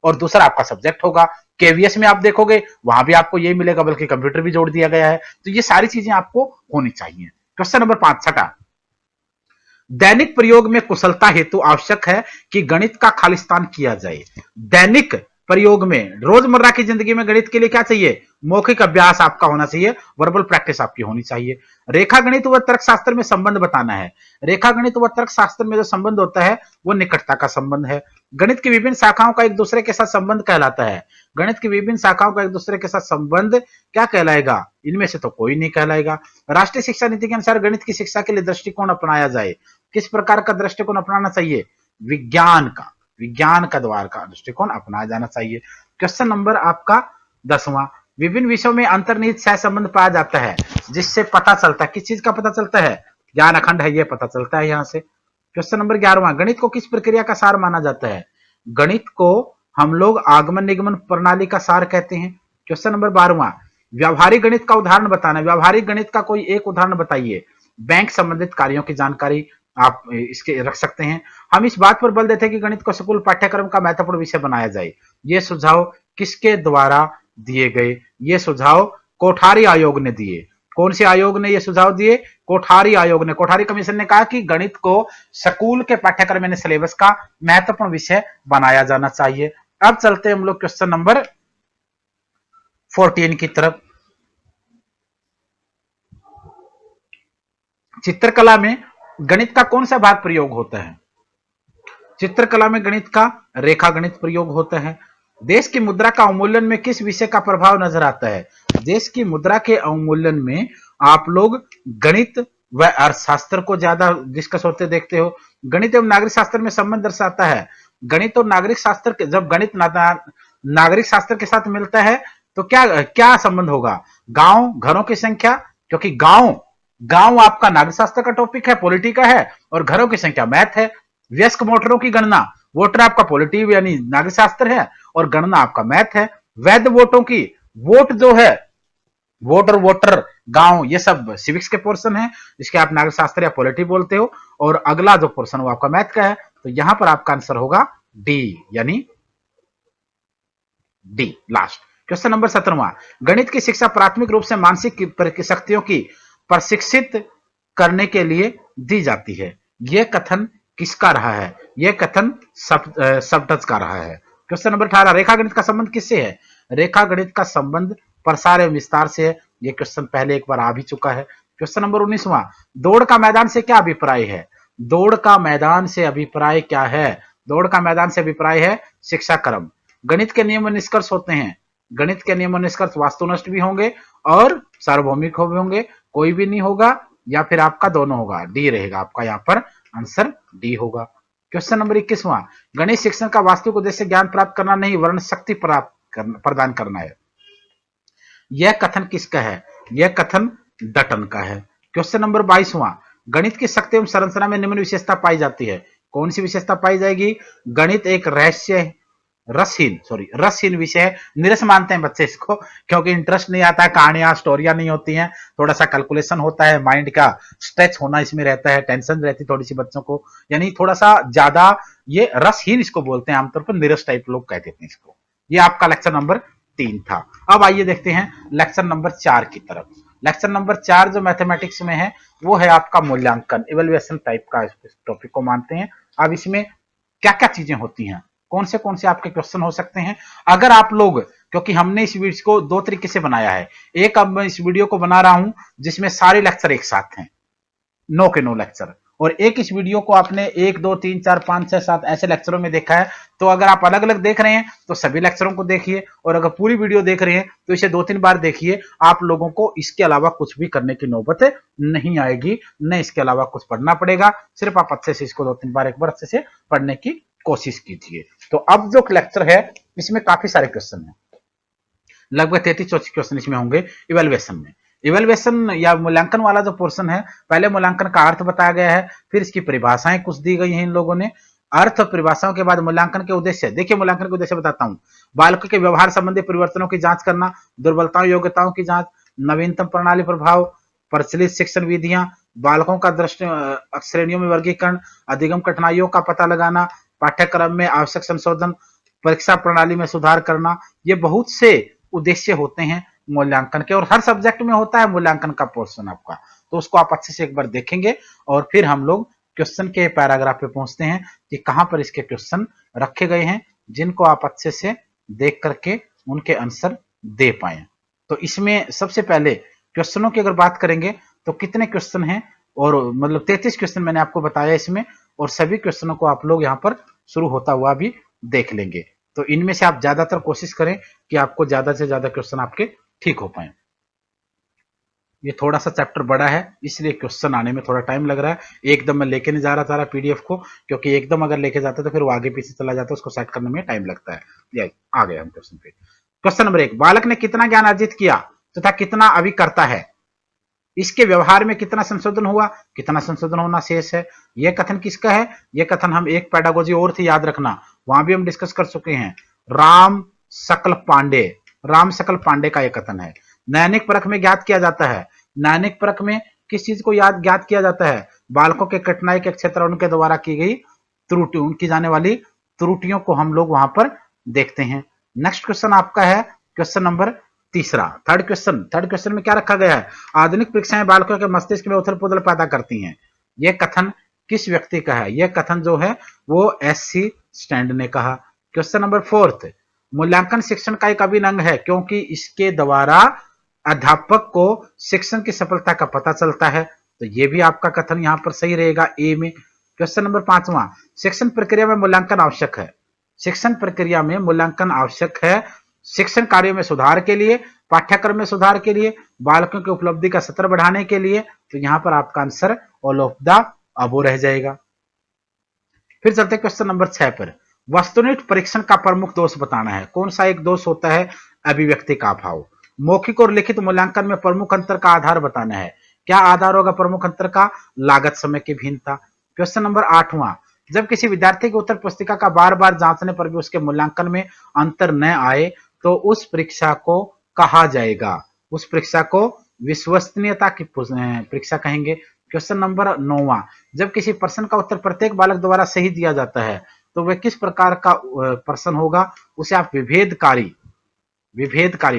और दूसरा आपका सब्जेक्ट होगा। केवीएस में आप देखोगे वहां भी आपको यही मिलेगा, बल्कि कंप्यूटर भी जोड़ दिया गया है। तो ये सारी चीजें आपको होनी चाहिए। क्वेश्चन नंबर 5 छठा, दैनिक प्रयोग में कुशलता हेतु आवश्यक है कि गणित का खालिस्तान किया जाए। दैनिक प्रयोग में रोजमर्रा की जिंदगी में गणित के लिए क्या चाहिए? मौखिक अभ्यास आपका होना चाहिए, वर्बल प्रैक्टिस आपकी होनी चाहिए। रेखा गणित व तर्कशास्त्र में संबंध बताना है। रेखा गणित व तर्कशास्त्र में जो संबंध होता है वो निकटता का संबंध है। गणित की विभिन्न शाखाओं का एक दूसरे के साथ संबंध कहलाता है। गणित की विभिन्न शाखाओं का एक दूसरे के साथ संबंध क्या कहलाएगा? इनमें से तो कोई नहीं कहलाएगा। राष्ट्रीय शिक्षा नीति के अनुसार गणित की शिक्षा के लिए दृष्टिकोण अपनाया जाए। किस प्रकार का दृष्टिकोण अपनाना चाहिए? विज्ञान का द्वार का दृष्टिकोण अपनाया जाना चाहिए। क्वेश्चन नंबर आपका 10वां, विभिन्न विषयों में अंतर्निहित सह संबंध पाया जाता है जिससे पता चलता है। किस चीज का पता चलता है? ज्ञान अखंड है, यह पता चलता है यहां से। क्वेश्चन नंबर 11वां, गणित को किस प्रक्रिया का सार माना जाता है? गणित को हम लोग आगमन निगमन प्रणाली का सार कहते हैं। क्वेश्चन नंबर 12वां, व्यावहारिक गणित का उदाहरण बताना। व्यावहारिक गणित का कोई एक उदाहरण बताइए। बैंक संबंधित कार्यों की जानकारी आप इसके रख सकते हैं। हम इस बात पर बल देते हैं कि गणित को स्कूल पाठ्यक्रम का महत्वपूर्ण विषय बनाया जाए। ये सुझाव किसके द्वारा दिए गए? ये सुझाव कोठारी आयोग ने दिए। कौन से आयोग ने ये सुझाव दिए? कोठारी आयोग ने। कोठारी कमीशन ने कहा कि गणित को स्कूल के पाठ्यक्रम यानी सिलेबस का महत्वपूर्ण विषय बनाया जाना चाहिए। अब चलते हैं हम लोग क्वेश्चन नंबर 14 की तरफ। चित्रकला में गणित का कौन सा भाग प्रयोग होता है? चित्रकला में गणित का रेखा गणित प्रयोग होता है। देश की मुद्रा का अवमूल्यन में किस विषय का प्रभाव नजर आता है? देश की मुद्रा के अवमूल्यन में आप लोग गणित व अर्थशास्त्र को ज्यादा डिस्कस होते देखते हो। गणित एवं नागरिक शास्त्र में संबंध दर्शाता है। गणित और नागरिक शास्त्र के जब गणित नागरिक शास्त्र के साथ मिलता है तो क्या क्या संबंध होगा? गांव घरों की संख्या, क्योंकि गांव आपका नागरिक शास्त्र का टॉपिक है, पॉलिटी का है, और घरों की संख्या मैथ है। व्यस्क वोटरों की गणना, वोटर आपका पॉलिटी यानी नागरिक शास्त्र है और गणना आपका मैथ है। वैध वोटों की, वोट जो है वोटर गांव, ये सब सिविक्स के पोर्शन है, जिसके आप नागरिक शास्त्र या पॉलिटी बोलते हो, और अगला जो पोर्शन वो आपका मैथ का है। तो यहां पर आपका आंसर होगा डी, यानी डी लास्ट। क्वेश्चन नंबर 17वां, गणित की शिक्षा प्राथमिक रूप से मानसिक शक्तियों की प्रशिक्षित करने के लिए दी जाती है। यह कथन किसका रहा है? यह कथन सबटज का रहा है। क्वेश्चन नंबर 18, रेखा गणित का संबंध किससे है? रेखा गणित का संबंध प्रसार एवं विस्तार से है। यह क्वेश्चन पहले एक बार आ भी चुका है। क्वेश्चन नंबर 19वां, दौड़ का मैदान से क्या अभिप्राय है? दौड़ का मैदान से अभिप्राय क्या है? दौड़ का मैदान से अभिप्राय है शिक्षा क्रम। गणित के नियम निष्कर्ष होते हैं। गणित के नियम निष्कर्ष वास्तुनिष्ठ भी होंगे और सार्वभौमिक भी होंगे, कोई भी नहीं होगा, या फिर आपका दोनों होगा। डी रहेगा आपका यहाँ पर आंसर, डी होगा। क्वेश्चन नंबर 21वां, गणित शिक्षण का वास्तविक उद्देश्य ज्ञान प्राप्त करना नहीं, वर्ण शक्ति प्रदान करना है। यह कथन किसका है? यह कथन डटन का है। क्वेश्चन नंबर 22वां, गणित की शक्ति एवं संरचना में निम्न विशेषता पाई जाती है। कौन सी विशेषता पाई जाएगी? गणित एक रसहीन विषय है। निरस मानते हैं बच्चे इसको, क्योंकि इंटरेस्ट नहीं आता है, कहानियां स्टोरियां नहीं होती हैं, थोड़ा सा कैलकुलेशन होता है, माइंड का स्ट्रेच होना इसमें रहता है, टेंशन रहती थोड़ी सी बच्चों को, यानी थोड़ा सा ज्यादा ये रसहीन इसको बोलते हैं आमतौर पर, निरस टाइप लोग कहते हैं इसको। ये आपका लेक्चर नंबर 3 था। अब आइए देखते हैं लेक्चर नंबर 4 की तरफ। लेक्चर नंबर 4 जो मैथमेटिक्स में है वो है आपका मूल्यांकन, इवैल्यूएशन टाइप का इस टॉपिक को मानते हैं। अब इसमें क्या क्या चीजें होती हैं, कौन से आपके क्वेश्चन हो सकते हैं अगर आप लोग, क्योंकि हमने इस वीडियो को 2 तरीके से बनाया है। एक, अब मैं इस वीडियो को बना रहा हूं जिसमें सारे लेक्चर एक साथ हैं, 9 के 9 लेक्चर, और एक इस वीडियो को आपने 1 2 3 4 5 6 7 ऐसे लेक्चरों में देखा है। तो अगर आप अलग अलग देख रहे हैं तो सभी लेक्चरों को देखिए, और अगर पूरी वीडियो देख रहे हैं तो इसे 2-3 बार देखिए। आप लोगों को इसके अलावा कुछ भी करने की नौबत नहीं आएगी, न इसके अलावा कुछ पढ़ना पड़ेगा, सिर्फ आप अच्छे से इसको 2-3 बार एक बार अच्छे से पढ़ने की कोशिश कीजिए। तो अब जो लेक्चर है इसमें काफी सारे क्वेश्चन है, लगभग 33-34 क्वेश्चन इसमें होंगे इवैल्यूएशन में। इवैल्यूएशन या मूल्यांकन वाला जो पोर्शन है, पहले मूल्यांकन का अर्थ बताया गया है, फिर इसकी परिभाषाएं कुछ दी गई हैं इन लोगों ने। अर्थ और परिभाषाओं के बाद मूल्यांकन के उद्देश्य, देखिए मूल्यांकन के उद्देश्य बताता हूं। बालकों के व्यवहार संबंधी परिवर्तनों की जांच करना, दुर्बलताओं योग्यताओं की जांच, नवीनतम प्रणाली प्रभाव, प्रचलित शिक्षण विधियां, बालकों का दृष्टि श्रेणियों में वर्गीकरण, अधिगम कठिनाइयों का पता लगाना, पाठ्यक्रम में आवश्यक संशोधन, परीक्षा प्रणाली में सुधार करना। ये बहुत से उद्देश्य होते हैं मूल्यांकन के, और हर सब्जेक्ट में होता है मूल्यांकन का पोर्शन आपका, तो उसको आप अच्छे से एक बार देखेंगे। और फिर हम लोग क्वेश्चन के पैराग्राफ पे पहुंचते हैं कि कहां पर इसके क्वेश्चन रखे गए हैं, जिनको आप अच्छे से देख करके उनके आंसर दे पाए। तो इसमें सबसे पहले क्वेश्चनों की अगर बात करेंगे तो कितने क्वेश्चन हैं, और मतलब 33 क्वेश्चन मैंने आपको बताया इसमें, और सभी क्वेश्चनों को आप लोग यहाँ पर शुरू होता हुआ भी देख लेंगे। तो इनमें से आप ज्यादातर कोशिश करें कि आपको ज्यादा से ज्यादा क्वेश्चन आपके ठीक हो पाए। ये थोड़ा सा चैप्टर बड़ा है इसलिए क्वेश्चन आने में थोड़ा टाइम लग रहा है। एकदम मैं लेके नहीं जा रहा था पीडीएफ को, क्योंकि एकदम अगर लेके जाते तो फिर वो आगे पीछे चला जाता, उसको सेट करने में टाइम लगता है। ये आ गए हम क्वेश्चन पे। क्वेश्चन नंबर 1, बालक ने कितना ज्ञान अर्जित किया तथा कितना अभी करता है, इसके व्यवहार में कितना संशोधन हुआ, कितना संशोधन होना शेष है। यह कथन किसका है, यह कथन हम एक पेडागोजी और थी, याद रखना, वहां भी हम डिस्कस कर चुके हैं। राम सकल पांडे का यह कथन है। नैनिक परख में ज्ञात किया जाता है, नैनिक परख में किस चीज को ज्ञात किया जाता है, बालकों के कठिनाई के क्षेत्र उनके द्वारा की गई त्रुटि, उनकी जाने वाली त्रुटियों को हम लोग वहां पर देखते हैं। नेक्स्ट क्वेश्चन आपका है क्वेश्चन नंबर 3, थर्ड क्वेश्चन में क्या रखा गया है, आधुनिक परीक्षाएं बालकों के मस्तिष्क में उथल पुथल पैदा करती हैं। यह कथन किस व्यक्ति का है, यह कथन जो है वो एससी स्टैंड ने कहा। क्वेश्चन नंबर 4, मूल्यांकन शिक्षण का एक अभिन्न अंग है क्योंकि इसके द्वारा अध्यापक को शिक्षण की सफलता का पता चलता है, तो यह भी आपका कथन यहां पर सही रहेगा ए में। क्वेश्चन नंबर 5, शिक्षण प्रक्रिया में मूल्यांकन आवश्यक है, शिक्षण प्रक्रिया में मूल्यांकन आवश्यक है शिक्षण कार्यों में सुधार के लिए, पाठ्यक्रम में सुधार के लिए, बालकों की उपलब्धि का स्तर बढ़ाने के लिए, तो यहां पर आपका answer all of the above रह जाएगा। फिर चलते क्वेश्चन नंबर 6 पर, वस्तुनिष्ठ परीक्षण का प्रमुख दोष बताना है। कौन सा एक दोष होता है, अभिव्यक्ति का अभाव। मौखिक और लिखित मूल्यांकन में प्रमुख अंतर का आधार बताना है। क्या आधार होगा प्रमुख अंतर का, लागत समय की भिन्नता। क्वेश्चन नंबर 8, जब किसी विद्यार्थी की उत्तर पुस्तिका का बार बार जांचने पर भी उसके मूल्यांकन में अंतर न आए तो उस परीक्षा को कहा जाएगा, उस परीक्षा को विश्वसनीयता की परीक्षा कहेंगे। क्वेश्चन नंबर 9, जब किसी प्रश्न का उत्तर प्रत्येक बालक द्वारा सही दिया जाता है तो वह किस प्रकार का प्रश्न होगा, उसे आप विभेदकारी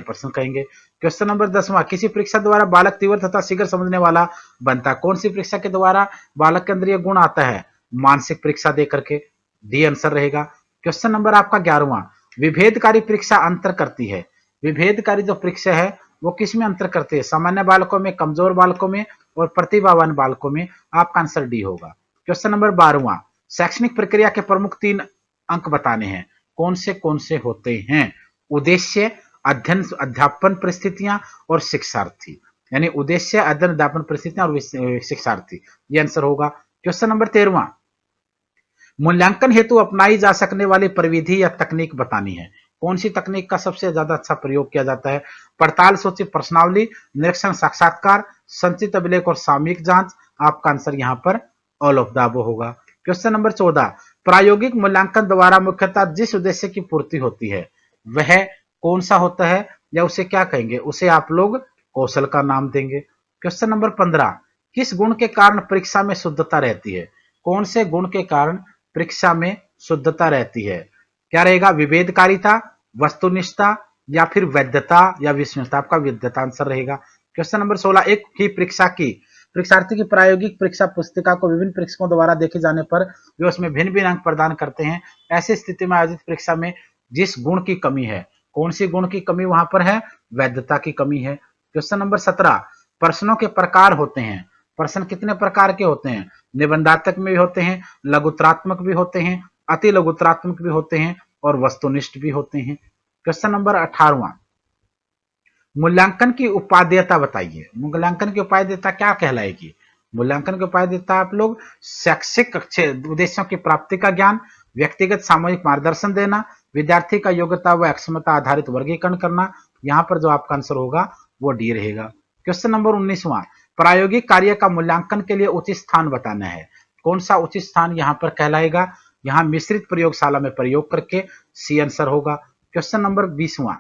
प्रश्न कहेंगे। क्वेश्चन नंबर 10, किसी परीक्षा द्वारा बालक तीव्र तथा शीघ्र समझने वाला बनता, कौन सी परीक्षा के द्वारा बालक के अंदर यह गुण आता है, मानसिक परीक्षा दे करके, डी आंसर रहेगा। क्वेश्चन नंबर आपका 11, विभेदकारी परीक्षा अंतर करती है, विभेदकारी जो परीक्षा है वो किस में अंतर करती है, सामान्य बालकों में, कमजोर बालकों में और प्रतिभावान बालकों में, आपका आंसर डी होगा। क्वेश्चन नंबर 12, शैक्षणिक प्रक्रिया के प्रमुख 3 अंक बताने हैं, कौन से होते हैं, उद्देश्य, अध्ययन अध्यापन परिस्थितियां और शिक्षार्थी, यानी उद्देश्य, अध्ययन अध्यापन परिस्थितियां और शिक्षार्थी, ये आंसर होगा। क्वेश्चन नंबर 13, मूल्यांकन हेतु अपनाई जा सकने वाली प्रविधि या तकनीक बतानी है, कौन सी तकनीक का सबसे ज्यादा अच्छा प्रयोग किया जाता है, पड़ताल सूची प्रश्नावली, निरीक्षण साक्षात्कार, संचित अभिलेख और सामयिक जांच, आपका आंसर यहां पर ऑल ऑफ द अबव होगा। क्वेश्चन नंबर 14, प्रायोगिक मूल्यांकन द्वारा मुख्यतः जिस उद्देश्य की पूर्ति होती है वह कौन सा होता है, या उसे क्या कहेंगे, उसे आप लोग कौशल का नाम देंगे। क्वेश्चन नंबर 15, किस गुण के कारण परीक्षा में शुद्धता रहती है, कौन से गुण के कारण परीक्षा में शुद्धता रहती है, क्या रहेगा, विभेदकारिता, वस्तुनिष्ठता या फिर वैधता या विश्वसनीयता, आपका वैधता आंसर रहेगा। क्वेश्चन नंबर 16, एक ही परीक्षा की परीक्षार्थी की प्रायोगिक परीक्षा पुस्तिका को विभिन्न परीक्षकों द्वारा देखे जाने पर वे उसमें भिन्न भिन्न अंक प्रदान करते हैं। ऐसी स्थिति में आयोजित परीक्षा में जिस गुण की कमी है, कौन सी गुण की कमी वहां पर है? वैधता की कमी है। क्वेश्चन नंबर 17, प्रश्नों के प्रकार होते हैं। प्रश्न कितने प्रकार के होते हैं? निबंधात्मक में भी होते हैं, लघुत्तरात्मक भी होते हैं, अति लघुत्तरात्मक भी होते हैं और वस्तुनिष्ठ भी होते हैं। क्वेश्चन नंबर 18, मूल्यांकन की उपादेयता बताइए। मूल्यांकन की उपादेयता क्या कहलाएगी? मूल्यांकन की उपादेयता आप लोग शैक्षिक उद्देश्यों की प्राप्ति का ज्ञान, व्यक्तिगत सामूहिक मार्गदर्शन देना, विद्यार्थी का योग्यता व क्षमता आधारित वर्गीकरण करना। यहाँ पर जो आपका आंसर होगा वो डी रहेगा। क्वेश्चन नंबर 19वां, प्रायोगिक कार्य का मूल्यांकन के लिए उचित स्थान बताना है। कौन सा उचित स्थान यहाँ पर कहलाएगा? यहाँ मिश्रित प्रयोगशाला में प्रयोग करके, सी आंसर होगा। क्वेश्चन नंबर 20वां,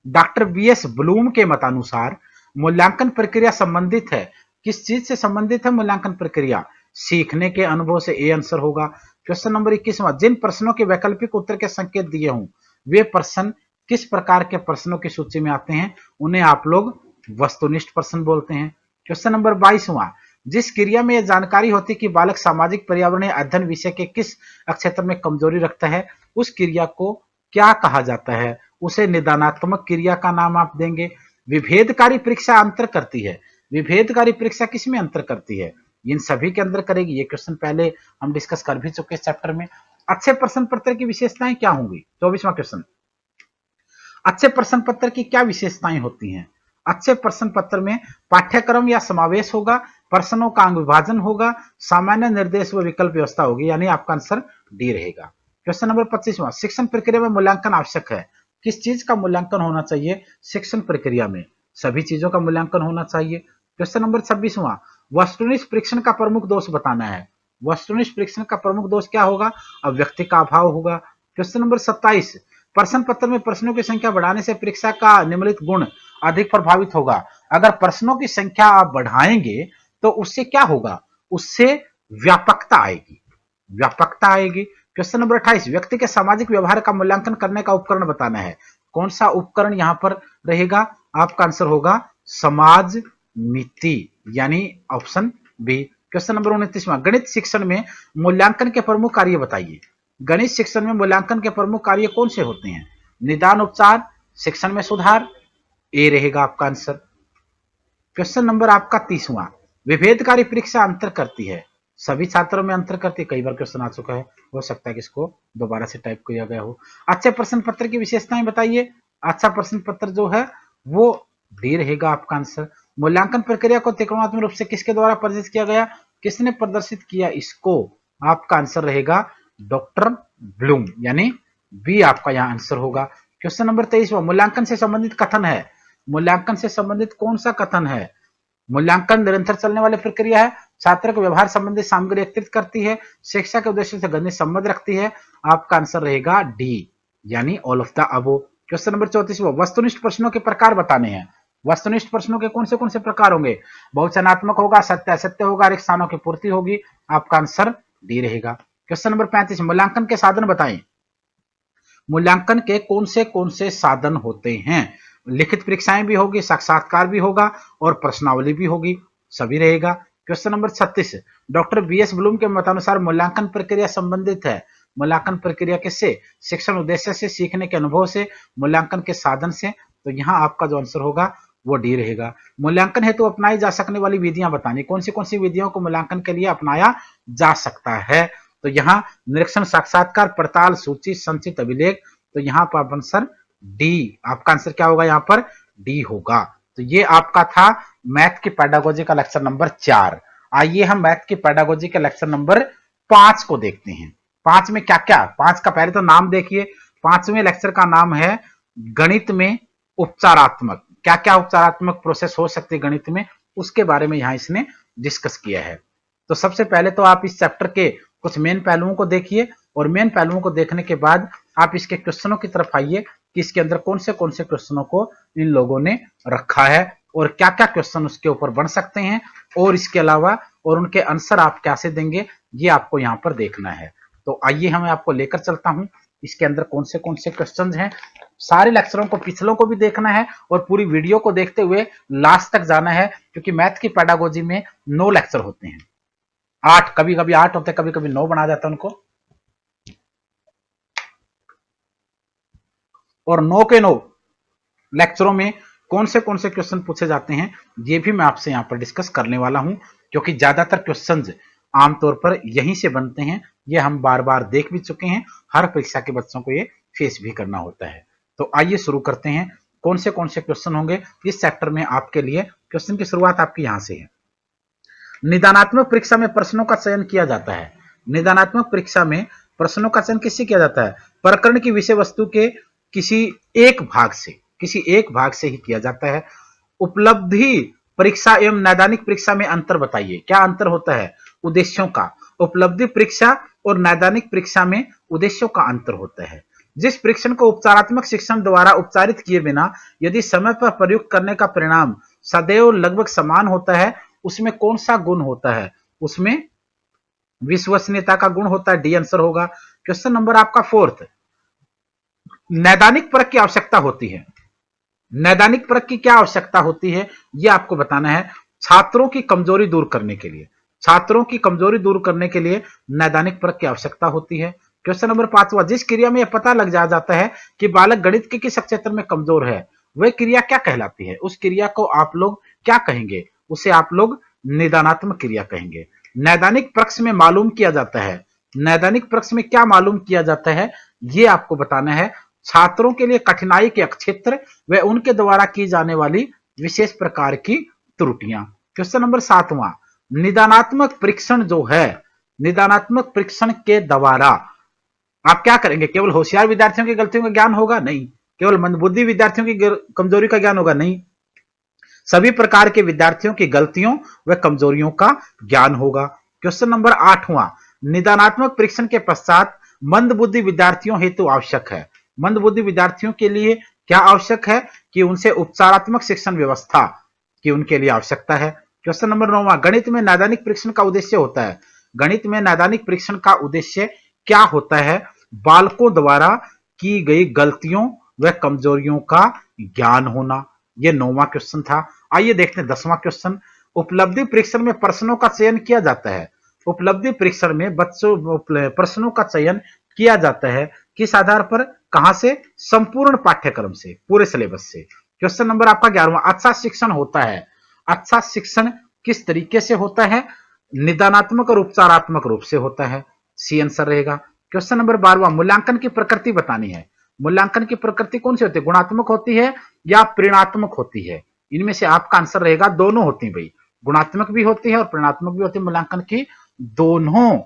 डॉक्टर बीएस ब्लूम के मतानुसार मूल्यांकन प्रक्रिया संबंधित है। किस चीज से संबंधित है मूल्यांकन प्रक्रिया? सीखने के अनुभव से, ए आंसर होगा। क्वेश्चन नंबर 21वां, जिन प्रश्नों के वैकल्पिक उत्तर के संकेत दिए हों वे प्रश्न किस प्रकार के प्रश्नों की सूची में आते हैं? उन्हें आप लोग वस्तुनिष्ठ प्रश्न बोलते हैं। क्वेश्चन नंबर 22वां, जिस क्रिया में यह जानकारी होती कि बालक सामाजिक पर्यावरणीय अध्ययन विषय के किस क्षेत्र में कमजोरी रखता है, उस क्रिया को क्या कहा जाता है? उसे निदानात्मक क्रिया का नाम आप देंगे। विभेदकारी परीक्षा अंतर करती है। विभेदकारी परीक्षा किसमें अंतर करती है? इन सभी के अंदर करेगी। ये क्वेश्चन पहले हम डिस्कस कर भी चुके इस चैप्टर में। अच्छे प्रश्न पत्र की विशेषताएं क्या होंगी? 24वां क्वेश्चन, अच्छे प्रश्न पत्र की क्या विशेषताएं होती हैं? अच्छे प्रश्न पत्र में पाठ्यक्रम या समावेश होगा, प्रश्नों का अंग विभाजन होगा, सामान्य निर्देश व विकल्प व्यवस्था होगी, यानी आपका आंसर डी रहेगा। क्वेश्चन नंबर 25वां, शिक्षण प्रक्रिया में मूल्यांकन आवश्यक है। किस चीज का मूल्यांकन होना चाहिए? शिक्षण प्रक्रिया में सभी चीजों का मूल्यांकन होना चाहिए। क्वेश्चन नंबर 26वां, वस्तुनिष्ठ परीक्षण का प्रमुख दोष बताना है। वस्तुनिष्ठ परीक्षण का प्रमुख दोष क्या होगा? अव्यक्ति का अभाव होगा। क्वेश्चन नंबर 27, प्रश्न पत्र में प्रश्नों की संख्या बढ़ाने से परीक्षा का निम्नलिखित गुण अधिक प्रभावित होगा। अगर प्रश्नों की संख्या आप बढ़ाएंगे तो उससे क्या होगा? उससे व्यापकता आएगी, व्यापकता आएगी। क्वेश्चन नंबर 28, व्यक्ति के सामाजिक व्यवहार का मूल्यांकन करने का उपकरण बताना है। कौन सा उपकरण यहां पर रहेगा? आपका आंसर होगा समाज मिति, यानी ऑप्शन बी। क्वेश्चन नंबर 29वां, गणित शिक्षण में मूल्यांकन के प्रमुख कार्य बताइए। गणित शिक्षण में मूल्यांकन के प्रमुख कार्य कौन से होते हैं? निदान उपचार, शिक्षण में सुधार, ए रहेगा आपका आंसर। क्वेश्चन नंबर आपका 30वां, विभेदकारी परीक्षा अंतर करती है। सभी छात्रों में अंतर करती है। कई बार क्वेश्चन आ चुका है, हो सकता है कि इसको दोबारा से टाइप किया गया हो। अच्छे प्रश्न पत्र की विशेषताएं बताइए। अच्छा प्रश्न पत्र जो है वो डी रहेगा आपका आंसर। मूल्यांकन प्रक्रिया को त्रिकोणात्मक रूप से किसके द्वारा प्रदर्शित किया गया? किसने प्रदर्शित किया इसको? आपका आंसर रहेगा डॉक्टर ब्लूम, यानी बी आपका यहाँ आंसर होगा। क्वेश्चन नंबर 23, मूल्यांकन से संबंधित कथन है। मूल्यांकन से संबंधित कौन सा कथन है? मूल्यांकन निरंतर चलने वाली प्रक्रिया है, छात्र को व्यवहार संबंधी सामग्री एकत्रित करती है, शिक्षा के उद्देश्य से घनिष्ठ संबंध रखती है। आपका आंसर रहेगा डी, यानी all of the above. Question number 34, वस्तुनिष्ठ प्रश्नों के प्रकार बताने हैं। वस्तुनिष्ठ प्रश्नों के कौन से प्रकार होंगे? बहुवचनात्मक होगा, सत्य असत्य होगा, रिक्त स्थानों की पूर्ति होगी। आपका आंसर डी रहेगा। क्वेश्चन नंबर 35, मूल्यांकन के साधन बताएं। मूल्यांकन के कौन से साधन होते हैं? लिखित परीक्षाएं भी होगी, साक्षात्कार भी होगा और प्रश्नावली भी होगी, सभी रहेगा। Question number 36, doctor BS Bloom के मतानुसार मूल्यांकन प्रक्रिया संबंधित है। मूल्यांकन प्रक्रिया किससे? शिक्षण उद्देश्य से, सीखने के अनुभव से, मूल्यांकन के साधन से। तो यहाँ आपका जो आंसर होगा वो डी रहेगा। मूल्यांकन हेतु अपनाई जा सकने वाली विधियां बतानी। कौन सी विधियों को मूल्यांकन के लिए अपनाया जा सकता है? तो यहाँ निरीक्षण, साक्षात्कार, पड़ताल, सूची, संचित, अभिलेख। तो यहाँ पर आंसर डी, आपका आंसर क्या होगा? यहाँ पर डी होगा। तो ये आपका था मैथ की पेडागोजी का लेक्चर नंबर 4। आइए हम मैथ की पेडागोजी के लेक्चर नंबर 5 को देखते हैं। 5 में क्या क्या? 5 का पहले तो नाम देखिए। 5वें लेक्चर का नाम है गणित में उपचारात्मक। क्या क्या उपचारात्मक प्रोसेस हो सकती है गणित में, उसके बारे में यहाँ इसने डिस्कस किया है। तो सबसे पहले तो आप इस चैप्टर के कुछ मेन पहलुओं को देखिए और मेन पहलुओं को देखने के बाद आप इसके क्वेश्चनों की तरफ आइए कि इसके अंदर कौन से क्वेश्चनों को इन लोगों ने रखा है और क्या क्या क्वेश्चन उसके ऊपर बन सकते हैं, और इसके अलावा और उनके आंसर आप कैसे देंगे, ये आपको यहाँ पर देखना है। तो आइए मैं आपको लेकर चलता हूं इसके अंदर कौन से क्वेश्चंस हैं। सारे लेक्चरों को, पिछलों को भी देखना है और पूरी वीडियो को देखते हुए लास्ट तक जाना है, क्योंकि मैथ की पेडागोजी में 9 लेक्चर होते हैं, 8, कभी कभी 8 होते हैं, कभी कभी 9 बना जाता है उनको, और 9 के 9 लेक्चरों में कौन से क्वेश्चन पूछे जाते हैं ये भी मैं आपसे यहां पर डिस्कस करने वाला हूं, क्योंकि ज्यादातर क्वेश्चंस आमतौर पर यहीं से बनते हैं। ये हम बार बार देख भी चुके हैं, हर परीक्षा के बच्चों को ये फेस भी करना होता है। तो आइए शुरू करते हैं, कौन से क्वेश्चन होंगे इस चैप्टर में आपके लिए। क्वेश्चन की शुरुआत आपकी यहां से है। निदानात्मक परीक्षा में प्रश्नों का चयन किया जाता है। निदानात्मक परीक्षा में प्रश्नों का चयन किससे किया जाता है? प्रकरण की विषय वस्तु के किसी एक भाग से ही किया जाता है। उपलब्धि परीक्षा एवं नैदानिक परीक्षा में अंतर बताइए। क्या अंतर होता है? उद्देश्यों का। उपलब्धि परीक्षा और नैदानिक परीक्षा में उद्देश्यों का अंतर होता है। जिस परीक्षण को उपचारात्मक शिक्षण द्वारा उपचारित किए बिना यदि समय पर प्रयुक्त करने का परिणाम सदैव लगभग समान होता है, उसमें कौन सा गुण होता है? उसमें विश्वसनीयता का गुण होता है। डी आंसर होगा। क्वेश्चन नंबर आपका 4th, नैदानिक परख की आवश्यकता होती है। नैदानिक परख की क्या आवश्यकता होती है यह आपको बताना है। छात्रों की कमजोरी दूर करने के लिए, छात्रों की कमजोरी दूर करने के लिए नैदानिक परख की आवश्यकता होती है। क्वेश्चन नंबर 5वां, जिस क्रिया में यह पता लग जाता है कि बालक गणित के किस क्षेत्र में कमजोर है, वह क्रिया क्या कहलाती है? उस क्रिया को आप लोग क्या कहेंगे? उसे आप लोग निदानात्मक क्रिया कहेंगे। नैदानिक पक्ष में मालूम किया जाता है, नैदानिक पक्ष में क्या मालूम किया जाता है यह आपको बताना है। छात्रों के लिए कठिनाई के क्षेत्र व उनके द्वारा की जाने वाली विशेष प्रकार की त्रुटियां। क्वेश्चन नंबर 7वां, निदानात्मक परीक्षण जो है, निदानात्मक परीक्षण के द्वारा आप क्या करेंगे? केवल होशियार विद्यार्थियों की गलतियों का ज्ञान होगा? नहीं। केवल मंदबुद्धि विद्यार्थियों की कमजोरी का ज्ञान होगा? नहीं। सभी प्रकार के विद्यार्थियों की गलतियों व कमजोरियों का ज्ञान होगा। क्वेश्चन नंबर 8वां, निदानात्मक परीक्षण के पश्चात मंदबुद्धि विद्यार्थियों हेतु आवश्यक है। मंदबुद्धि विद्यार्थियों के लिए क्या आवश्यक है? कि उनसे उपचारात्मक शिक्षण व्यवस्था की उनके लिए आवश्यकता है। क्वेश्चन नंबर 9वां, गणित में नैदानिक परीक्षण का उद्देश्य होता है। गणित में नैदानिक परीक्षण का उद्देश्य क्या होता है? बालकों द्वारा की गई गलतियों व कमजोरियों का ज्ञान होना। यह 9वां क्वेश्चन था। आइए देखते हैं 10वां क्वेश्चन। उपलब्धि परीक्षण में प्रश्नों का चयन किया जाता है। उपलब्धि परीक्षण में बच्चों प्रश्नों का चयन किया जाता है किस आधार पर? कहां से? संपूर्ण पाठ्यक्रम से, पूरे सिलेबस से। क्वेश्चन नंबर आपका 11वां, अच्छा शिक्षण होता है। अच्छा शिक्षण किस तरीके से होता है? निदानात्मक और उपचारात्मक रूप से होता है। सी आंसर रहेगा। क्वेश्चन नंबर 12वां, मूल्यांकन की प्रकृति बतानी है। मूल्यांकन की प्रकृति कौन सी होती है? गुणात्मक होती है या परिणात्मक होती है? इनमें से आपका आंसर रहेगा दोनों होती है भाई, गुणात्मक भी होती है और परिणात्मक भी होती है। मूल्यांकन की दोनों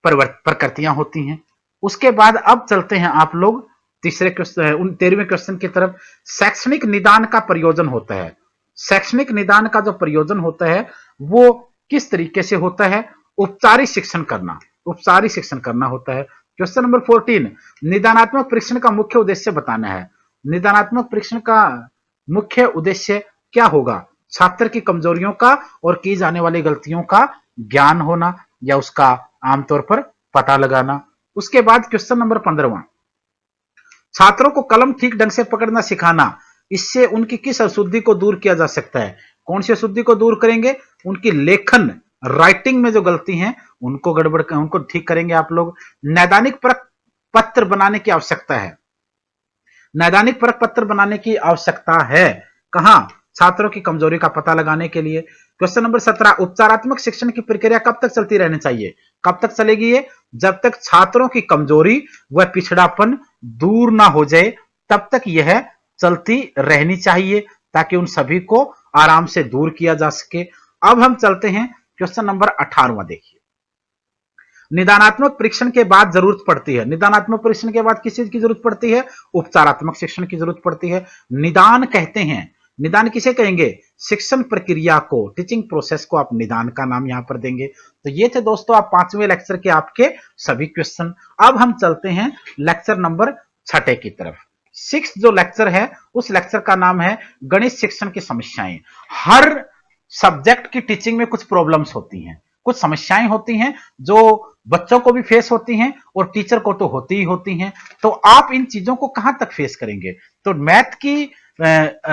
प्रकृतियां होती हैं। उसके बाद अब चलते हैं आप लोग तीसरे क्वेश्चन, 13वें क्वेश्चन की तरफ। शैक्षणिक निदान का प्रयोजन होता है। शैक्षणिक निदान का जो प्रयोजन होता है वो किस तरीके से होता है? उपचारित शिक्षण करना, उपचारित शिक्षण करना होता है। क्वेश्चन नंबर 14, निदानात्मक परीक्षण का मुख्य उद्देश्य बताना है। निदानात्मक परीक्षण का मुख्य उद्देश्य क्या होगा? छात्र की कमजोरियों का और की जाने वाली गलतियों का ज्ञान होना या उसका आमतौर पर पता लगाना। उसके बाद क्वेश्चन नंबर 15वां, छात्रों को कलम ठीक ढंग से पकड़ना सिखाना। इससे उनकी किस अशुद्धि को दूर किया जा सकता है? कौन सी अशुद्धि को दूर करेंगे? उनकी लेखन, राइटिंग में जो गलती है उनको उनको ठीक करेंगे आप लोग। नैदानिक परख पत्र बनाने की आवश्यकता है। नैदानिक परख पत्र बनाने की आवश्यकता है कहां? छात्रों की कमजोरी का पता लगाने के लिए। क्वेश्चन नंबर 17, उपचारात्मक शिक्षण की प्रक्रिया कब तक चलती रहनी चाहिए? कब तक चलेगी ये? जब तक छात्रों की कमजोरी व पिछड़ापन दूर ना हो जाए तब तक यह चलती रहनी चाहिए, ताकि उन सभी को आराम से दूर किया जा सके। अब हम चलते हैं क्वेश्चन नंबर 18वां। देखिए, निदानात्मक परीक्षण के बाद जरूरत पड़ती है। निदानात्मक परीक्षण के बाद किस चीज की जरूरत पड़ती है? उपचारात्मक शिक्षण की जरूरत पड़ती है। निदान कहते हैं, निदान किसे कहेंगे? शिक्षण प्रक्रिया को, टीचिंग प्रोसेस को आप निदान का नाम यहां पर देंगे। तो ये थे दोस्तों आप 5वें लेक्चर के आपके सभी क्वेश्चन। अब हम चलते हैं लेक्चर नंबर 6 की तरफ। 6 जो लेक्चर है उस लेक्चर का नाम है गणित शिक्षण की समस्याएं। हर सब्जेक्ट की टीचिंग में कुछ प्रॉब्लम्स होती हैं, कुछ समस्याएं होती हैं जो बच्चों को भी फेस होती हैं और टीचर को तो होती ही होती हैं। तो आप इन चीजों को कहां तक फेस करेंगे? तो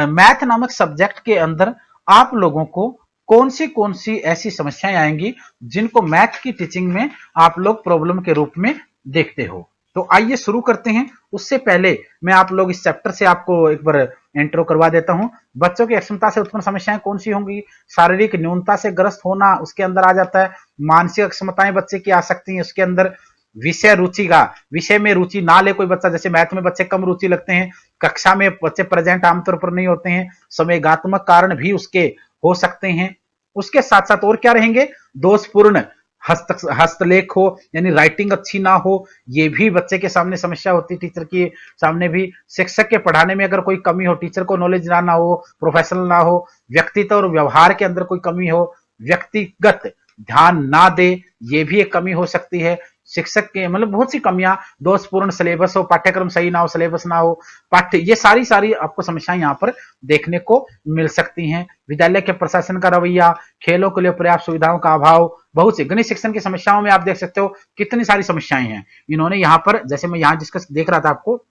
मैथ नामक सब्जेक्ट के अंदर आप लोगों को कौन सी ऐसी समस्याएं आएंगी जिनको मैथ की टीचिंग में आप लोग प्रॉब्लम के रूप में देखते हो। तो आइए शुरू करते हैं। उससे पहले मैं आप लोग इस चैप्टर से आपको एक बार इंट्रो करवा देता हूं। बच्चों की अक्षमता से उत्पन्न समस्याएं कौन सी होंगी? शारीरिक न्यूनता से ग्रस्त होना उसके अंदर आ जाता है। मानसिक अक्षमताएं बच्चे की आ सकती हैं उसके अंदर। विषय रुचि का, विषय में रुचि ना ले कोई बच्चा, जैसे मैथ में बच्चे कम रुचि लगते हैं, कक्षा में बच्चे प्रेजेंट आमतौर पर नहीं होते हैं, संवेगात्मक कारण भी उसके हो सकते हैं। उसके साथ साथ और क्या रहेंगे? दोषपूर्ण हस्तलेख हो, यानी राइटिंग अच्छी ना हो, ये भी बच्चे के सामने समस्या होती है। टीचर के सामने भी शिक्षक के पढ़ाने में अगर कोई कमी हो, टीचर को नॉलेज ना हो, प्रोफेशनल ना हो, व्यक्तित्व और व्यवहार के अंदर कोई कमी हो, व्यक्तिगत ध्यान ना दे, ये भी एक कमी हो सकती है। शिक्षक के मतलब बहुत सी कमियां, दोषपूर्ण सिलेबस हो, पाठ्यक्रम सही ना हो, सिलेबस ना हो, पाठ्य, ये सारी आपको समस्याएं यहां पर देखने को मिल सकती हैं। विद्यालय के प्रशासन का रवैया, खेलों के लिए पर्याप्त सुविधाओं का अभाव, बहुत सी गणित शिक्षण की समस्याओं में आप देख सकते हो कितनी सारी समस्याएं हैं। इन्होंने यहां पर, जैसे मैं यहां डिस्कस देख रहा था आपको,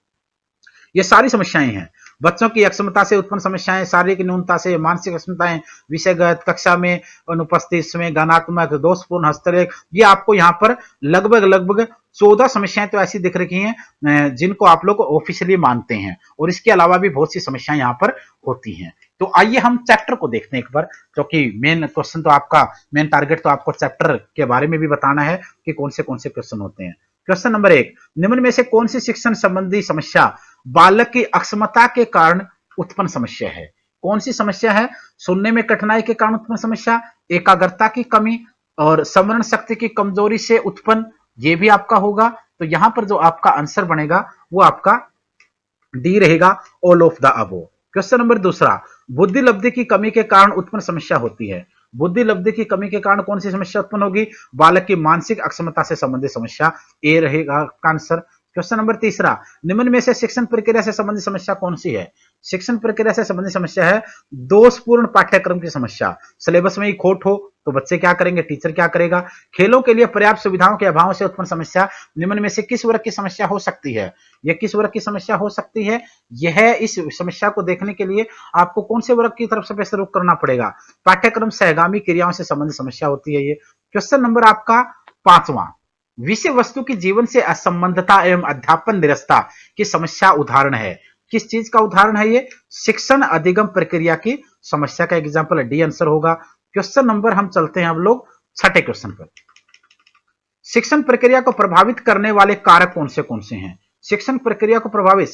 ये सारी समस्याएं हैं। बच्चों की अक्षमता से उत्पन्न समस्याएं, शारीरिक न्यूनता से, मानसिक अक्षमताएं, विषयगत, कक्षा में अनुपस्थित, समय गानात्मक, दोषपूर्ण हस्तलेख, ये आपको यहाँ पर लगभग 14 समस्याएं तो ऐसी दिख रही हैं जिनको आप लोग ऑफिशियली मानते हैं, और इसके अलावा भी बहुत सी समस्याएं यहाँ पर होती हैं। तो आइए हम चैप्टर को देखते हैं एक बार, क्योंकि मेन क्वेश्चन तो आपका, मेन टारगेट तो आपको चैप्टर के बारे में भी बताना है कि कौन से क्वेश्चन होते हैं। क्वेश्चन नंबर 1, निम्न में से कौन सी शिक्षण संबंधी समस्या बालक की अक्षमता के कारण उत्पन्न समस्या है? कौन सी समस्या है? सुनने में कठिनाई के कारण उत्पन्न समस्या, एकाग्रता की कमी और स्मरण शक्ति की कमजोरी से उत्पन्न, ये भी आपका होगा। तो यहां पर जो आपका आंसर बनेगा वो आपका डी रहेगा, all of the above. Question number 2, बुद्धि लब्धि की कमी के कारण उत्पन्न समस्या होती है। बुद्धि लब्धि की कमी के कारण कौन सी समस्या उत्पन्न होगी? बालक की मानसिक अक्षमता से संबंधित समस्या, ए रहेगा आंसर। क्वेश्चन नंबर 3, निम्न में से शिक्षण प्रक्रिया से संबंधित समस्या कौन सी है? शिक्षण प्रक्रिया से संबंधित समस्या है दोषपूर्ण पाठ्यक्रम की समस्या। सिलेबस में ही खोट हो तो बच्चे क्या करेंगे, टीचर क्या करेगा? खेलों के लिए पर्याप्त सुविधाओं के अभाव से उत्पन्न समस्या, निम्न में से किस वर्ग की समस्या हो सकती है? यह किस वर्ग की समस्या हो सकती है? यह इस समस्या को देखने के लिए आपको कौन से वर्ग की तरफ से पैसे रुख करना पड़ेगा? पाठ्यक्रम सहगामी क्रियाओं से संबंधित समस्या होती है ये। क्वेश्चन नंबर आपका 5, विषय वस्तु की जीवन से असंबंधता एवं अध्यापन निरस्ता की समस्या उदाहरण है। किस चीज का उदाहरण है ये? शिक्षण अधिगम प्रक्रिया की समस्या का एग्जाम्पल है, डी आंसर होगा। क्वेश्चन नंबर हम चलते हैं हम लोग 6 क्वेश्चन पर। शिक्षण प्रक्रिया को प्रभावित करने वाले कारक कौन से हैं? शिक्षण प्रक्रिया को प्रभावित,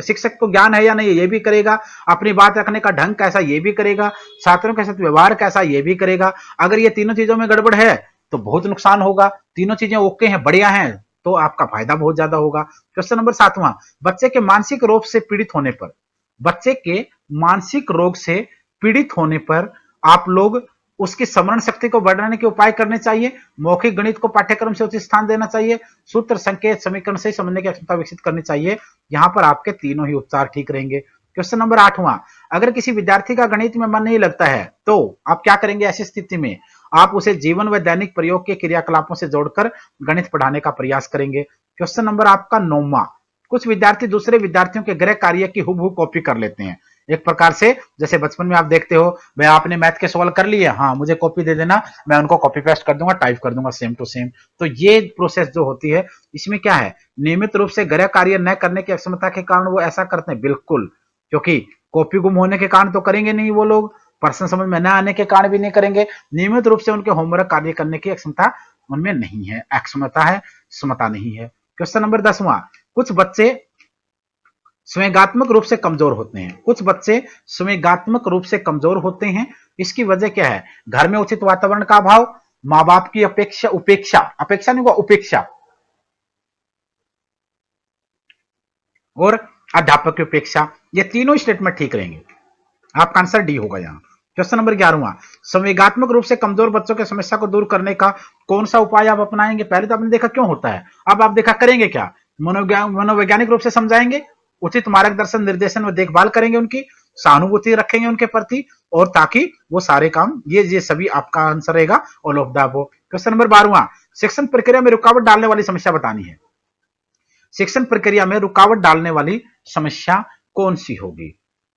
शिक्षक को ज्ञान है या नहीं ये भी करेगा, अपनी बात रखने का ढंग कैसा ये भी करेगा, छात्रों के साथ व्यवहार कैसा ये भी करेगा। अगर ये तीनों चीजों में गड़बड़ है तो बहुत नुकसान होगा। तीनों चीजें ओके हैं, बढ़िया हैं, तो आपका फायदा बहुत ज्यादा होगा। क्वेश्चन नंबर 7, बच्चे के मानसिक रोग से पीड़ित होने पर, बच्चे के मानसिक रोग से पीड़ित होने पर आप लोग उसकी स्मरण शक्ति को बढ़ाने के उपाय करने चाहिए। मौखिक गणित को पाठ्यक्रम से उचित स्थान देना चाहिए। सूत्र संकेत समीकरण से समझने की क्षमता विकसित करनी चाहिए। यहां पर आपके तीनों ही उपचार ठीक रहेंगे। क्वेश्चन नंबर 8, अगर किसी विद्यार्थी का गणित में मन नहीं लगता है तो आप क्या करेंगे? ऐसी स्थिति में आप उसे जीवन व दैनिक प्रयोग के क्रियाकलापों से जोड़कर गणित पढ़ाने का प्रयास करेंगे। क्वेश्चन नंबर आपका 9, कुछ विद्यार्थी दूसरे विद्यार्थियों के गृह कार्य की हुबहू कॉपी कर लेते हैं। एक प्रकार से जैसे बचपन में आप देखते हो, भाई आपने मैथ के सवाल कर लिए, हाँ मुझे कॉपी दे देना, मैं उनको कॉपी पेस्ट कर दूंगा, टाइप कर दूंगा सेम टू सेम। तो ये प्रोसेस जो होती है इसमें क्या है, नियमित रूप से गृह कार्य न करने की अक्षमता के कारण वो ऐसा करते हैं, बिल्कुल, क्योंकि कॉपी गुम होने के कारण तो करेंगे नहीं वो लोग, प्रश्न समझ में न आने के कारण भी नहीं करेंगे। नियमित रूप से उनके होमवर्क कार्य करने की अक्षमता उनमें नहीं है, अक्षमता है, क्षमता नहीं है। क्वेश्चन नंबर 10, कुछ बच्चे संवेगात्मक रूप से कमजोर होते हैं। कुछ बच्चे संवेगात्मक रूप से कमजोर होते हैं, इसकी वजह क्या है? घर में उचित वातावरण का अभाव, माँ बाप की अपेक्षा नहीं हुआ, उपेक्षा, और अध्यापक की उपेक्षा। ये तीनों स्टेटमेंट ठीक रहेंगे, आपका आंसर डी होगा यहाँ। क्वेश्चन नंबर 11, संवेगात्मक रूप से कमजोर बच्चों की समस्या को दूर करने का कौन सा उपाय आप अपनाएंगे? पहले तो आपने देखा क्यों होता है, अब आप देखा करेंगे क्या? मनोवैज्ञानिक रूप से समझाएंगे, उचित मार्गदर्शन निर्देशन व देखभाल करेंगे, उनकी सहानुभूति रखेंगे उनके प्रति, और ताकि वो सारे काम, ये सभी आपका आंसर रहेगा all of the above. Question number 12वां, शिक्षण प्रक्रिया में रुकावट डालने वाली समस्या बतानी है। शिक्षण प्रक्रिया में रुकावट डालने वाली समस्या कौन सी होगी?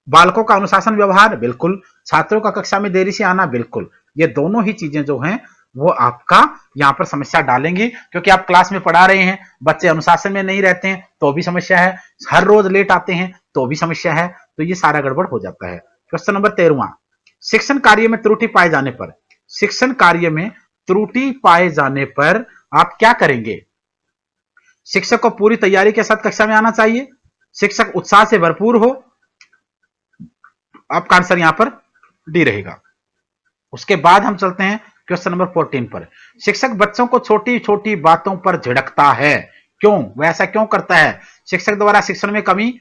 बालकों का अनुशासन व्यवहार, बिल्कुल। छात्रों का कक्षा में देरी से आना, बिल्कुल। ये दोनों ही चीजें जो हैं वो आपका यहां पर समस्या डालेंगी, क्योंकि आप क्लास में पढ़ा रहे हैं, बच्चे अनुशासन में नहीं रहते हैं तो भी समस्या है, हर रोज लेट आते हैं तो भी समस्या है, तो ये सारा गड़बड़ हो जाता है। क्वेश्चन नंबर 13वां, शिक्षण कार्य में त्रुटि पाए जाने पर, शिक्षण कार्य में त्रुटि पाए जाने पर आप क्या करेंगे? शिक्षक को पूरी तैयारी के साथ कक्षा में आना चाहिए, शिक्षक उत्साह से भरपूर हो, आपका आंसर यहां पर डी रहेगा। उसके बाद हम चलते हैं क्वेश्चन नंबर 14 पर। शिक्षक बच्चों को छोटी छोटी बातों पर झिड़कता है, क्यों? वह ऐसा क्यों करता है? शिक्षक द्वारा शिक्षण में कमी,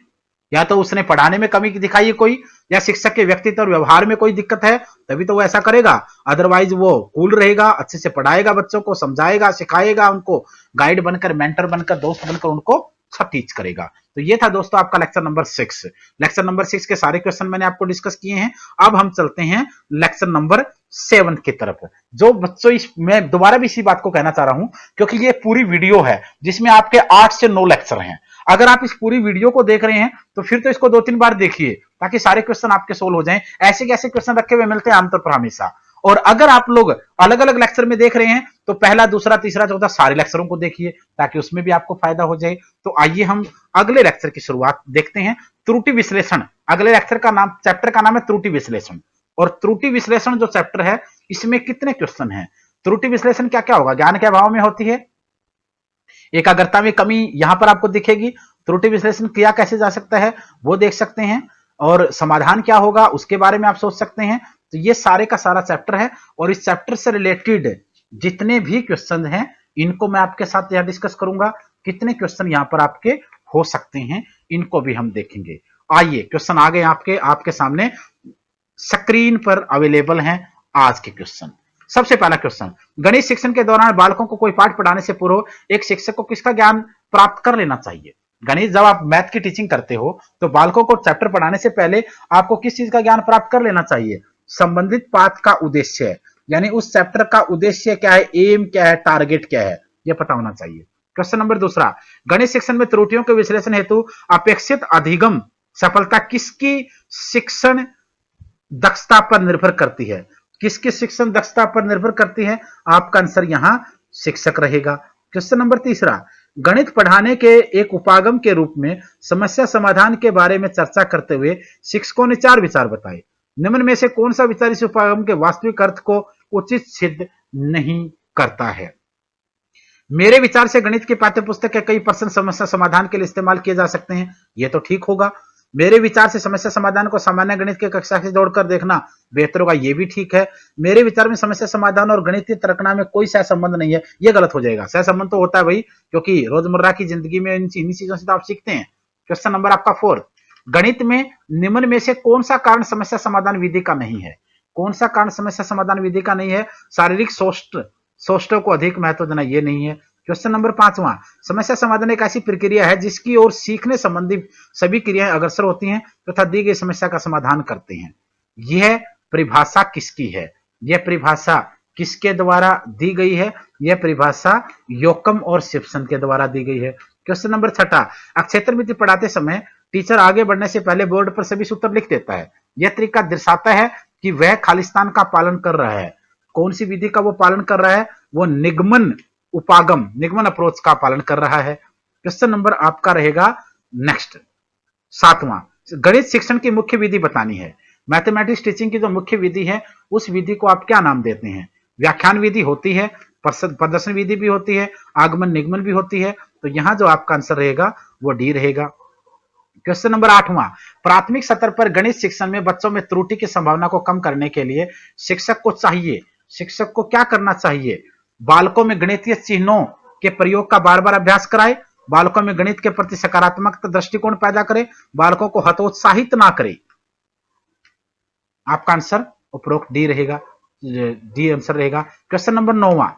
या तो उसने पढ़ाने में कमी दिखाई है कोई, या शिक्षक के व्यक्तित्व और व्यवहार में कोई दिक्कत है, तभी तो वो ऐसा करेगा। अदरवाइज वो कूल रहेगा, अच्छे से पढ़ाएगा, बच्चों को समझाएगा, सिखाएगा, उनको गाइड बनकर, मेंटर बनकर, दोस्त बनकर उनको सब टीच करेगा। तो ये था दोस्तों आपका लेक्चर नंबर 6। लेक्चर नंबर 6 के सारे क्वेश्चन मैंने आपको डिस्कस किए हैं। अब हम चलते हैं लेक्चर नंबर 7 की तरफ। जो बच्चों, मैं दोबारा भी इसी बात को कहना चाह रहा हूं, क्योंकि ये पूरी वीडियो है जिसमें आपके 8 से 9 लेक्चर हैं। अगर आप इस पूरी वीडियो को देख रहे हैं तो फिर तो इसको 2-3 बार देखिए, ताकि सारे क्वेश्चन आपके सोल्व हो जाएं। ऐसे कैसे क्वेश्चन रखे हुए मिलते हैं आमतौर पर हमेशा। और अगर आप लोग अलग अलग लेक्चर में देख रहे हैं तो पहला, दूसरा, तीसरा, चौथा सारे लेक्चरों को देखिए, ताकि उसमें भी आपको फायदा हो जाए। तो आइए हम अगले लेक्चर की शुरुआत देखते हैं, त्रुटि विश्लेषण। अगले लेक्चर का नाम, चैप्टर का नाम है त्रुटि विश्लेषण। और त्रुटि विश्लेषण जो चैप्टर है, इसमें कितने क्वेश्चन हैं? त्रुटि विश्लेषण क्या क्या होगा? ज्ञान के अभाव में होती है, एकाग्रता में कमी यहां पर आपको दिखेगी, त्रुटि विश्लेषण किया कैसे जा सकता है वो देख सकते हैं, और समाधान क्या होगा उसके बारे में आप सोच सकते हैं। तो ये सारे का सारा चैप्टर है, और इस चैप्टर से रिलेटेड जितने भी क्वेश्चन हैं इनको मैं आपके साथ यहां डिस्कस करूंगा। कितने क्वेश्चन यहां पर आपके हो सकते हैं इनको भी हम देखेंगे। आइए, क्वेश्चन आ गए आपके सामने स्क्रीन पर अवेलेबल हैं आज के क्वेश्चन। सबसे पहला क्वेश्चन, गणित शिक्षण के दौरान बालकों को कोई पाठ पढ़ाने से पूर्व एक शिक्षक को किसका ज्ञान प्राप्त कर लेना चाहिए? गणित, जब आप मैथ की टीचिंग करते हो तो बालकों को चैप्टर पढ़ाने से पहले आपको किस चीज का ज्ञान प्राप्त कर लेना चाहिए? संबंधित पाठ का उद्देश्य, यानी उस चैप्टर का उद्देश्य क्या है, एम क्या है, टारगेट क्या है, यह पता होना चाहिए। क्वेश्चन नंबर दूसरा, गणित शिक्षण में त्रुटियों के विश्लेषण हेतु अपेक्षित अधिगम सफलता किसकी शिक्षण दक्षता पर निर्भर करती है? किसकी शिक्षण दक्षता पर निर्भर करती है? आपका आंसर यहां शिक्षक रहेगा। क्वेश्चन नंबर तीसरा, गणित पढ़ाने के एक उपागम के रूप में समस्या समाधान के बारे में चर्चा करते हुए शिक्षकों ने 4 विचार बताए। निम्न में से कौन सा विचार इस उपागम के वास्तविक अर्थ को उचित सिद्ध नहीं करता है? मेरे विचार से गणित की पाठ्यपुस्तक के कई प्रश्न समस्या समाधान के लिए इस्तेमाल किए जा सकते हैं, यह तो ठीक होगा। मेरे विचार से समस्या समाधान को सामान्य गणित के कक्षा से जोड़कर देखना बेहतर होगा, यह भी ठीक है। मेरे विचार में समस्या समाधान और गणितीय तर्कना में कोई सहसंबंध नहीं है, यह गलत हो जाएगा। सहसंबंध तो होता है भाई, क्योंकि रोजमर्रा की जिंदगी में इन्हीं चीजों से तो आप सीखते हैं। क्वेश्चन नंबर आपका 4, गणित में निम्न में से कौन सा कारण समस्या समाधान विधि का नहीं है? कौन सा कारण समस्या समाधान विधि का नहीं है? शारीरिक सोष्टों को अधिक महत्व देना, यह नहीं है। क्वेश्चन नंबर 5वां, समस्या समाधान एक ऐसी प्रक्रिया है जिसकी ओर सीखने संबंधी सभी क्रियाएं अग्रसर होती हैं तथा दी गई समस्या का समाधान करते हैं। यह परिभाषा किसकी है? यह परिभाषा किसके द्वारा दी गई है? यह परिभाषा योकम और सिम्पसन के द्वारा दी गई है। क्वेश्चन नंबर 6, अक्षेत्र विधि पढ़ाते समय टीचर आगे बढ़ने से पहले बोर्ड पर सभी सूत्र लिख देता है। यह तरीका दर्शाता है कि वह खालिस्तान का पालन कर रहा है। कौन सी विधि का वो पालन कर रहा है? वो निगमन अप्रोच का पालन कर रहा है। क्वेश्चन नंबर आपका रहेगा नेक्स्ट 7वां, गणित शिक्षण की मुख्य विधि बतानी है। मैथमेटिक्स टीचिंग की जो मुख्य विधि है उस विधि को आप क्या नाम देते हैं? व्याख्यान विधि होती है, प्रदर्शन विधि भी होती है, आगमन निगमन भी होती है। तो यहां जो आपका आंसर रहेगा वो डी रहेगा। क्वेश्चन नंबर 8वां, प्राथमिक स्तर पर गणित शिक्षण में बच्चों में त्रुटि की संभावना को कम करने के लिए शिक्षक को क्या करना चाहिए? बालकों में गणितीय चिन्हों के प्रयोग का बार बार अभ्यास कराए, बालकों में गणित के प्रति सकारात्मक दृष्टिकोण पैदा करे, बालकों को हतोत्साहित ना करे। आपका आंसर उपरोक्त डी रहेगा, डी आंसर रहेगा। क्वेश्चन नंबर 9वां,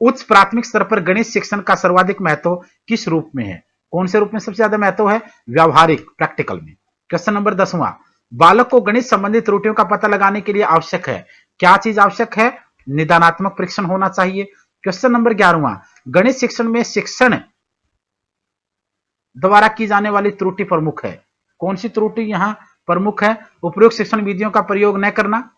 उच्च प्राथमिक स्तर पर गणित शिक्षण का सर्वाधिक महत्व किस रूप में है? कौन से रूप में सबसे ज्यादा महत्व है? व्यावहारिक, प्रैक्टिकल में। क्वेश्चन नंबर 10वां, बालक को गणित संबंधी त्रुटियों का पता लगाने के लिए आवश्यक है, क्या चीज आवश्यक है? निदानात्मक परीक्षण होना चाहिए। क्वेश्चन नंबर 11वां, गणित शिक्षण में शिक्षण द्वारा की जाने वाली त्रुटि प्रमुख है। कौन सी त्रुटि यहां प्रमुख है? उपयुक्त शिक्षण विधियों का प्रयोग न करना,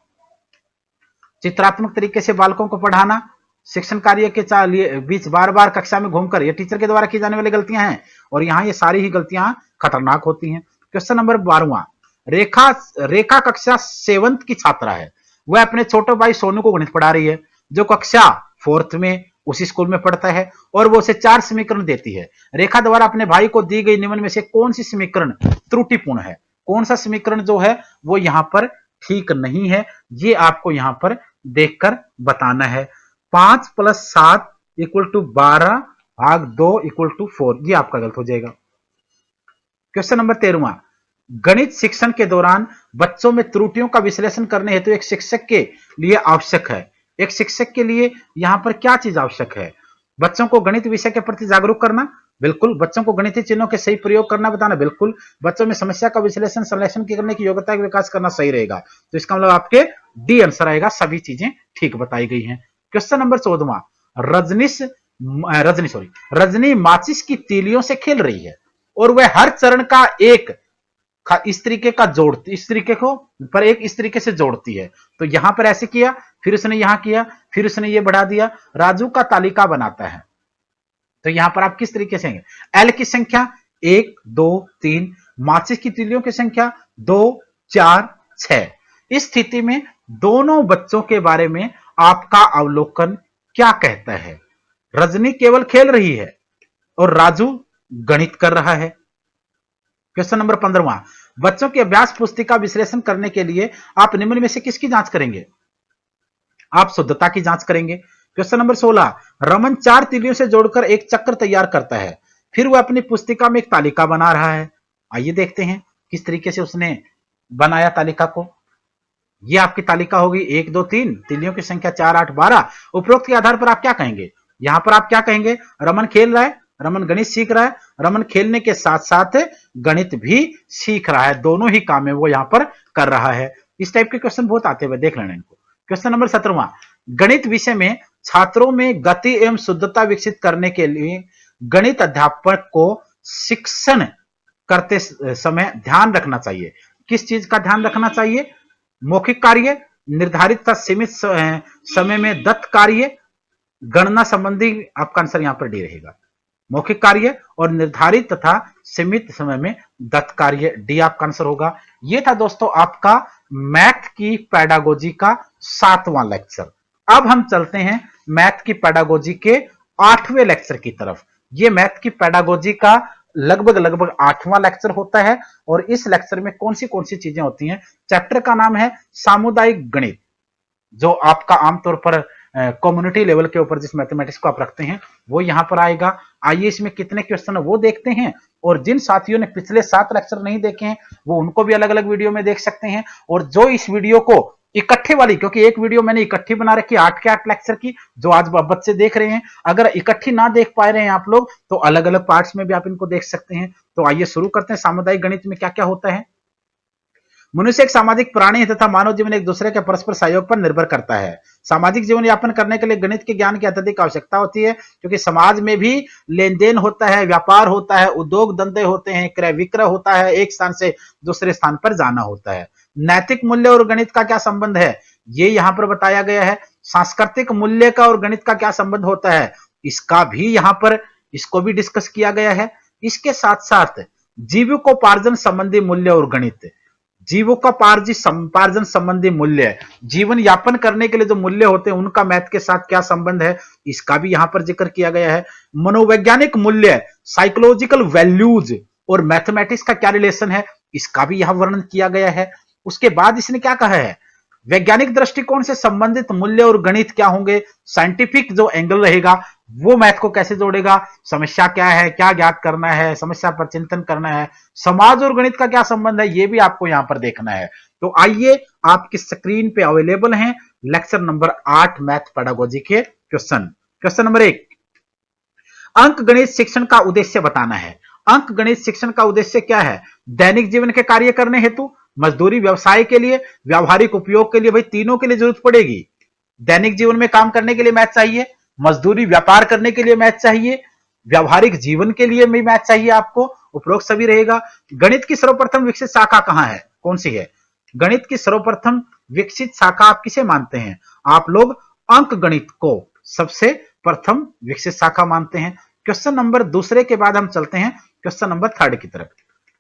चित्रात्मक तरीके से बालकों को पढ़ाना, शिक्षण कार्य के बीच बार बार कक्षा में घूमकर, ये टीचर के द्वारा की जाने वाली गलतियां हैं और यहाँ ये सारी ही गलतियां खतरनाक होती हैं। क्वेश्चन नंबर 12वां, रेखा कक्षा 7th की छात्रा है। वह अपने छोटे भाई सोनू को गणित पढ़ा रही है, जो कक्षा 4th में उसी स्कूल में पढ़ता है, और वो उसे 4 समीकरण देती है। रेखा द्वारा अपने भाई को दी गई निम्न में से कौन सी समीकरण त्रुटिपूर्ण है? कौन सा समीकरण जो है वो यहां पर ठीक नहीं है, ये आपको यहां पर देखकर बताना है। 5 + 7 = 12 भाग 2 = 4, ये आपका गलत हो जाएगा। क्वेश्चन नंबर 13वां, गणित शिक्षण के दौरान बच्चों में त्रुटियों का विश्लेषण करने हेतु एक शिक्षक के लिए आवश्यक है। एक शिक्षक के लिए यहां पर क्या चीज आवश्यक है? बच्चों को गणित विषय के प्रति जागरूक करना, बिल्कुल। बच्चों को गणितीय चिन्हों के सही प्रयोग करना बताना, बिल्कुल। बच्चों में समस्या का विश्लेषण संश्लेषण करने की योग्यता का विकास करना सही रहेगा। तो इसका मतलब आपके डी आंसर आएगा, सभी चीजें ठीक बताई गई हैं। क्वेश्चन नंबर 14वां, रजनी माचिस की तीलियों से खेल रही है और वह हर चरण का एक इस तरीके का जोड़ती, इस तरीके को पर एक इस तरीके से जोड़ती है। तो यहां पर ऐसे किया, फिर उसने यहां किया, फिर उसने ये बढ़ा दिया, राजू का तालिका बनाता है। तो यहां पर आप किस तरीके से हैं? एल की संख्या 1 2 3, माचिस की तीलियों की संख्या 2 4 6। इस स्थिति में दोनों बच्चों के बारे में आपका अवलोकन क्या कहता है? रजनी केवल खेल रही है और राजू गणित कर रहा है। क्वेश्चन नंबर 15वां, बच्चों की अभ्यास पुस्तिका विश्लेषण करने के लिए आप निम्न में से किसकी जांच करेंगे? आप शुद्धता की जांच करेंगे। क्वेश्चन नंबर 16, रमन 4 तीलियों से जोड़कर एक चक्र तैयार करता है, फिर वह अपनी पुस्तिका में एक तालिका बना रहा है। आइए देखते हैं किस तरीके से उसने बनाया तालिका को। ये आपकी तालिका होगी 1 2 3, तीलियों की संख्या 4 8 12। उपरोक्त के आधार पर आप क्या कहेंगे? यहां पर आप क्या कहेंगे? रमन खेल रहा है, रमन गणित सीख रहा है, रमन खेलने के साथ साथ गणित भी सीख रहा है, दोनों ही काम है वो यहां पर कर रहा है। इस टाइप के क्वेश्चन बहुत आते हुए देख लेना इनको। क्वेश्चन नंबर 17वां, गणित विषय में छात्रों में गति एवं शुद्धता विकसित करने के लिए गणित अध्यापक को शिक्षण करते समय ध्यान रखना चाहिए। किस चीज का ध्यान रखना चाहिए? मौखिक कार्य, निर्धारित तथा सीमित समय में दत्त कार्य, गणना संबंधी, आपका आंसर यहां पर डी रहेगा। मौखिक कार्य और निर्धारित तथा सीमित समय में दत्त कार्य, डी आपका आंसर होगा। यह था दोस्तों आपका मैथ की पेडागोजी का 7वां लेक्चर। अब हम चलते हैं मैथ की पेडागोजी के 8वें लेक्चर की तरफ। यह मैथ की पेडागोजी का लगभग 8वां लेक्चर होता है और इस लेक्चर में कौन सी चीजें होती हैं? चैप्टर का नाम है सामुदायिक गणित, जो आपका आमतौर पर कम्युनिटी लेवल के ऊपर जिस मैथमेटिक्स को आप रखते हैं वो यहां पर आएगा। आइए इसमें कितने क्वेश्चन है वो देखते हैं, और जिन साथियों ने पिछले 7 लेक्चर नहीं देखे हैं वो उनको भी अलग अलग वीडियो में देख सकते हैं। और जो इस वीडियो को इकट्ठे वाली, क्योंकि एक वीडियो मैंने इकट्ठी बना रखी 8 के 8 लेक्चर की, जो आज बच्चे देख रहे हैं, अगर इकट्ठी ना देख पा रहे हैं आप लोग तो अलग अलग पार्ट्स में भी आप इनको देख सकते हैं। तो आइए शुरू करते हैं। सामुदायिक गणित में क्या क्या होता है? मनुष्य एक सामाजिक प्राणी है तथा मानव जीवन एक दूसरे के परस्पर सहयोग पर निर्भर करता है। सामाजिक जीवन यापन करने के लिए गणित के ज्ञान की अत्यधिक आवश्यकता होती है, क्योंकि समाज में भी लेन देन होता है, व्यापार होता है, उद्योग धंधे होते हैं, क्रय विक्रय होता है, एक स्थान से दूसरे स्थान पर जाना होता है। नैतिक मूल्य और गणित का क्या संबंध है, ये यहां पर बताया गया है। सांस्कृतिक मूल्य का और गणित का क्या संबंध होता है, इसका भी यहां पर इसको भी डिस्कस किया गया है। इसके साथ साथ जीविकोपार्जन संबंधी मूल्य और गणित, जीविकोपार्जन संबंधी मूल्य, जीवन यापन करने के लिए जो मूल्य होते हैं उनका मैथ के साथ क्या संबंध है, इसका भी यहां पर जिक्र किया गया है। मनोवैज्ञानिक मूल्य, साइकोलॉजिकल वैल्यूज और मैथमेटिक्स का क्या रिलेशन है, इसका भी यहां वर्णन किया गया है। उसके बाद इसने क्या कहा है, वैज्ञानिक दृष्टिकोण से संबंधित मूल्य और गणित क्या होंगे, साइंटिफिक जो एंगल रहेगा वो मैथ को कैसे जोड़ेगा, समस्या क्या है, क्या ज्ञात करना है, समस्या पर चिंतन करना है, समाज और गणित का क्या संबंध है, ये भी आपको यहां पर देखना है। तो आइए आपकी स्क्रीन पे अवेलेबल हैं लेक्चर नंबर 8 मैथ पेडागोजी के क्वेश्चन। क्वेश्चन नंबर 1, अंक गणित शिक्षण का उद्देश्य बताना है। अंक गणित शिक्षण का उद्देश्य क्या है? दैनिक जीवन के कार्य करने हेतु, मजदूरी, व्यवसाय के लिए, व्यावहारिक उपयोग के लिए, भाई तीनों के लिए जरूरत पड़ेगी। दैनिक जीवन में काम करने के लिए मैथ चाहिए, मजदूरी व्यापार करने के लिए मैथ चाहिए, व्यावहारिक जीवन के लिए भी मैथ चाहिए आपको, उपरोक्त सभी रहेगा। गणित की सर्वप्रथम विकसित शाखा कहां है, कौन सी है? गणित की सर्वप्रथम विकसित शाखा आप किसे मानते हैं? आप लोग अंक गणित को सबसे प्रथम विकसित शाखा मानते हैं। क्वेश्चन नंबर दूसरे के बाद हम चलते हैं क्वेश्चन नंबर थर्ड की तरफ।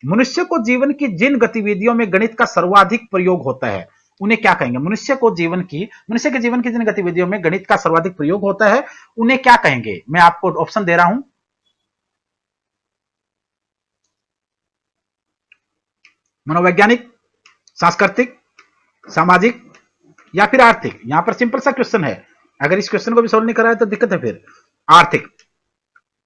मनुष्य को जीवन की जिन गतिविधियों में गणित का सर्वाधिक प्रयोग होता है उन्हें क्या कहेंगे? मनुष्य के जीवन की जिन गतिविधियों में गणित का सर्वाधिक प्रयोग होता है उन्हें क्या कहेंगे? मैं आपको ऑप्शन दे रहा हूं। मनोवैज्ञानिक, सांस्कृतिक, सामाजिक या फिर आर्थिक। यहां पर सिंपल सा क्वेश्चन है, अगर इस क्वेश्चन को भी सोल्व नहीं कराया तो दिक्कत है। फिर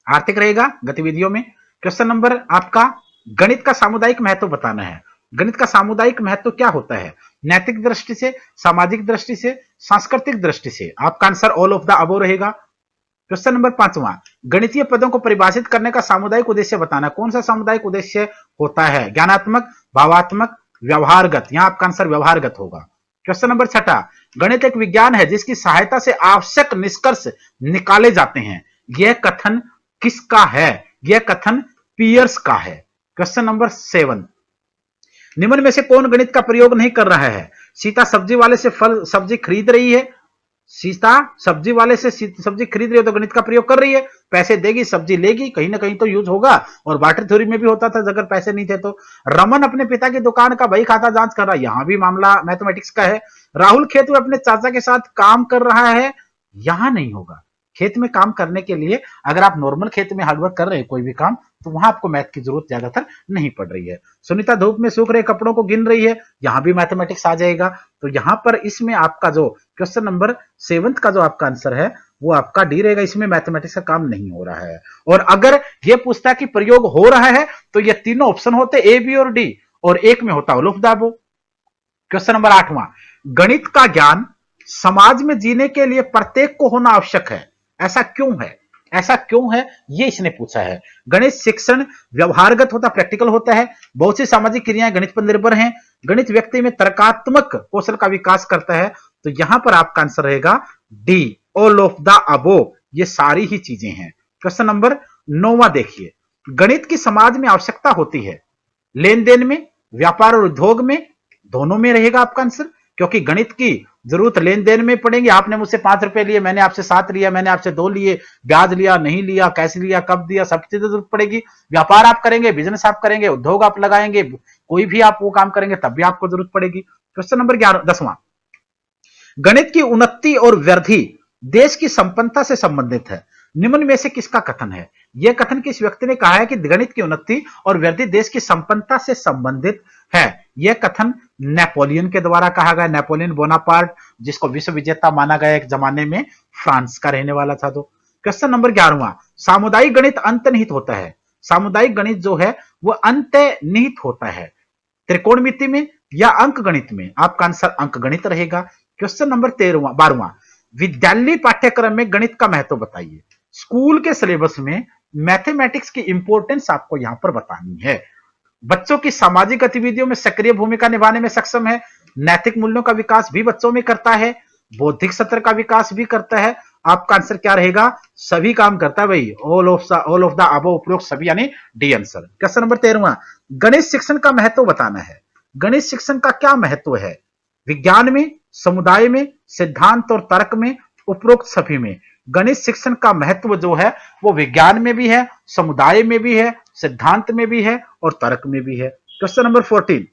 आर्थिक रहेगा गतिविधियों में। क्वेश्चन नंबर आपका गणित का सामुदायिक महत्व बताना है। गणित का सामुदायिक महत्व क्या होता है? नैतिक दृष्टि से, सामाजिक दृष्टि से, सांस्कृतिक दृष्टि से। आपका answer all of the above रहेगा। क्वेश्चन नंबर 5वां, गणितीय पदों को परिभाषित करने का सामुदायिक उद्देश्य बताना। कौन सा सामुदायिक उद्देश्य होता है? ज्ञानात्मक, भावात्मक, व्यवहारगत। यहां आपका आंसर व्यवहारगत होगा। क्वेश्चन नंबर 6, गणित एक विज्ञान है जिसकी सहायता से आवश्यक निष्कर्ष निकाले जाते हैं। यह कथन किसका है? यह कथन पियर्स का है। क्वेश्चन नंबर 7, निम्न में से कौन गणित का प्रयोग नहीं कर रहा है? सीता सब्जी वाले से फल सब्जी खरीद रही है, सीता सब्जी वाले से सब्जी खरीद रही है तो गणित का प्रयोग कर रही है। पैसे देगी, सब्जी लेगी, कहीं ना कहीं तो यूज होगा। और बार्टर थ्योरी में भी होता था अगर पैसे नहीं थे तो। रमन अपने पिता की दुकान का बही खाता जांच कर रहा है, यहां भी मामला मैथमेटिक्स का है। राहुल खेत में अपने चाचा के साथ काम कर रहा है, यहां नहीं होगा। खेत में काम करने के लिए अगर आप नॉर्मल खेत में हार्डवर्क कर रहे हैं कोई भी काम, तो वहां आपको मैथ की जरूरत ज्यादातर नहीं पड़ रही है। सुनीता धूप में सूख रहे कपड़ों को गिन रही है, यहां भी मैथमेटिक्स आ जाएगा। तो यहां पर इसमें आपका जो क्वेश्चन नंबर 7 का जो आपका आंसर है वो आपका डी रहेगा। इसमें मैथमेटिक्स का काम नहीं हो रहा है। और अगर ये पूछता कि प्रयोग हो रहा है तो ये तीनों ऑप्शन होते ए, बी और डी, और एक में होता all of the above. Question number 8वां, गणित का ज्ञान समाज में जीने के लिए प्रत्येक को होना आवश्यक है। ऐसा क्यों है? ऐसा क्यों है ये इसने पूछा है। गणित शिक्षण व्यवहारगत होता, प्रैक्टिकल होता है। बहुत सी सामाजिक क्रियाएं गणित पर निर्भर हैं। गणित व्यक्ति में तर्कात्मक कौशल का विकास करता है। तो यहां पर आपका आंसर रहेगा D, all of the above. ये सारी ही चीजें हैं। क्वेश्चन नंबर 9वां देखिए, गणित की समाज में आवश्यकता होती है लेन देन में, व्यापार और उद्योग में, दोनों में रहेगा आपका आंसर। क्योंकि गणित की जरूरत लेन देन में पड़ेंगे। आपने मुझसे 5 रुपए लिए, मैंने आपसे 7 लिया, मैंने आपसे 2 लिए, ब्याज लिया, नहीं लिया, कैसे लिया, कब दिया, सब चीजें जरूरत पड़ेगी। व्यापार आप करेंगे, बिजनेस आप करेंगे, उद्योग आप लगाएंगे, कोई भी आप वो काम करेंगे तब भी आपको जरूरत पड़ेगी। क्वेश्चन नंबर 10वां, गणित की उन्नति और वृद्धि देश की संपन्नता से संबंधित है। निम्न में से किसका कथन है? यह कथन किस व्यक्ति ने कहा है कि गणित की उन्नति और वृद्धि देश की संपन्नता से संबंधित है? यह कथन नेपोलियन के द्वारा कहा गया। नेपोलियन बोनापार्ट, जिसको विश्व विजेता माना गया एक जमाने में, फ्रांस का रहने वाला था। तो क्वेश्चन नंबर 11वां, सामुदायिक गणित अंतर्निहित होता है। सामुदायिक गणित जो है वो अंतर्निहित होता है त्रिकोणमिति में या अंक गणित में। आपका आंसर अंक गणित रहेगा। क्वेश्चन नंबर 12वां, विद्यालय पाठ्यक्रम में गणित का महत्व बताइए। स्कूल के सिलेबस में मैथमेटिक्स की इंपॉर्टेंस आपको यहां पर बतानी है। बच्चों की सामाजिक गतिविधियों में सक्रिय भूमिका निभाने में सक्षम है। नैतिक मूल्यों का विकास भी बच्चों में करता है। बौद्धिक सत्र का विकास भी करता है। आपका आंसर क्या रहेगा? सभी काम करता है भाई, ऑल ऑफ द अबव, उपरोक्त सभी, यानी डी आंसर। क्वेश्चन नंबर 13वां, गणित शिक्षण का महत्व बताना है। गणित शिक्षण का क्या महत्व है? विज्ञान में, समुदाय में, सिद्धांत और तर्क में, उपरोक्त सभी में। गणित शिक्षण का महत्व जो है वो विज्ञान में भी है, समुदाय में भी है, सिद्धांत में भी है और तर्क में भी है। क्वेश्चन नंबर 14,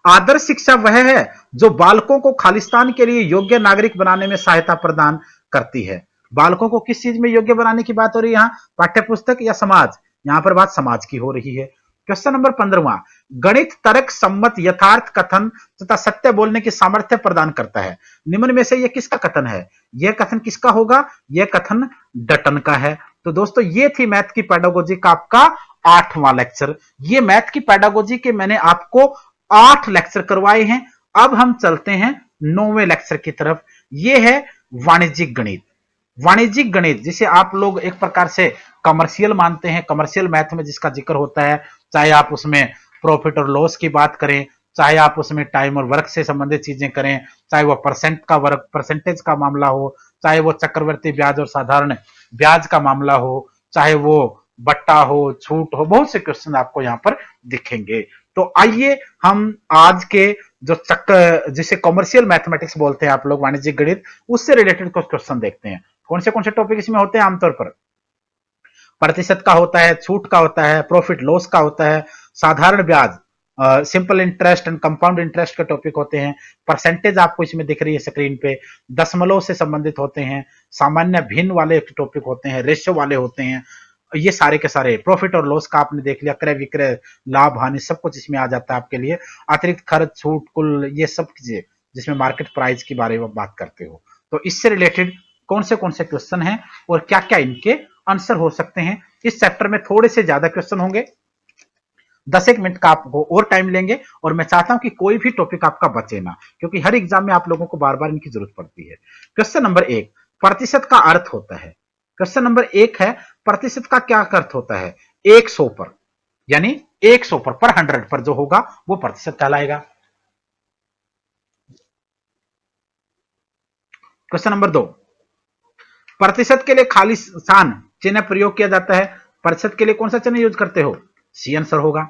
आदर्श शिक्षा वह है जो बालकों को खालिस्तान के लिए योग्य नागरिक बनाने में सहायता प्रदान करती है। बालकों को किस चीज में योग्य बनाने की बात हो रही है? यहाँ पाठ्यपुस्तक या समाज? यहां पर बात समाज की हो रही है। क्वेश्चन नंबर 15वां, गणित तर्क सम्मत यथार्थ कथन तथा सत्य बोलने की सामर्थ्य प्रदान करता है। निम्न में से यह किसका कथन है? यह कथन किसका होगा? यह कथन डटन का है। तो दोस्तों ये थी मैथ की पेडागोजी का आपका 8वां लेक्चर। ये मैथ की पेडागोजी के मैंने आपको 8 लेक्चर करवाए हैं। अब हम चलते हैं 9वें लेक्चर की तरफ। यह है वाणिज्यिक गणित। वाणिज्यिक गणित जिसे आप लोग एक प्रकार से कमर्शियल मानते हैं, कमर्शियल मैथ में जिसका जिक्र होता है, चाहे आप उसमें प्रॉफिट और लॉस की बात करें, चाहे आप उसमें टाइम और वर्क से संबंधित चीजें करें, चाहे वो परसेंटेज का मामला हो, चाहे वो चक्रवर्ती ब्याज और साधारण ब्याज का मामला हो, चाहे वो बट्टा हो, छूट हो, बहुत से क्वेश्चन आपको यहाँ पर दिखेंगे। तो आइए हम आज के जो चक्कर जिसे कॉमर्शियल मैथमेटिक्स बोलते हैं आप लोग, वाणिज्यिक गणित, उससे रिलेटेड कुछ क्वेश्चन देखते हैं। कौन से टॉपिक इसमें होते हैं आमतौर पर? प्रतिशत का होता है, छूट का होता है, प्रॉफिट लॉस का होता है, साधारण ब्याज, simple interest and compound interest के टॉपिक होते हैं, परसेंटेज आपको इसमें दिख रही है स्क्रीन पे, दशमलव से संबंधित होते हैं, सामान्य भिन्न वाले टॉपिक होते हैं, रेशियो वाले होते हैं, ये सारे के सारे, प्रॉफिट और लॉस का आपने देख लिया, क्रय विक्रय, लाभ हानि, सब कुछ इसमें आ जाता है आपके लिए, अतिरिक्त खर्च, छूट, कुल, ये सब चीजें जिसमें मार्केट प्राइस के बारे में बात करते हो। तो इससे रिलेटेड कौन से क्वेश्चन हैं और क्या क्या इनके आंसर हो सकते हैं। इस चैप्टर में थोड़े से ज्यादा क्वेश्चन होंगे, 10 मिनट का आपको और टाइम लेंगे, और मैं चाहता हूं कि कोई भी टॉपिक आपका बचे ना, क्योंकि हर एग्जाम में आप लोगों को बार बार इनकी जरूरत पड़ती है। क्वेश्चन नंबर 1, प्रतिशत का अर्थ होता है। क्वेश्चन नंबर 1 है, प्रतिशत का क्या अर्थ होता है? 100 पर, यानी 100 पर 100 पर जो होगा वो प्रतिशत कहलाएगा। क्वेश्चन नंबर 2, प्रतिशत के लिए खाली स्थान चिन्ह प्रयोग किया जाता है। प्रतिशत के लिए कौन सा चिन्ह यूज करते हो? सी आंसर होगा।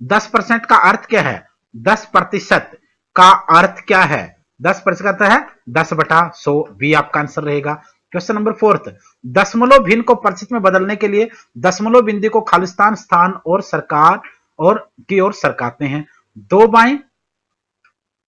10% का अर्थ क्या है? 10% का अर्थ क्या है? 10% है 10/100, बी आपका आंसर रहेगा। क्वेश्चन नंबर 4, दशमलव भिन्न को प्रतिशत में बदलने के लिए दशमलव बिंदु को खालिस्तान स्थान और सरकार और की ओर सरकाते हैं। 2 बाएं,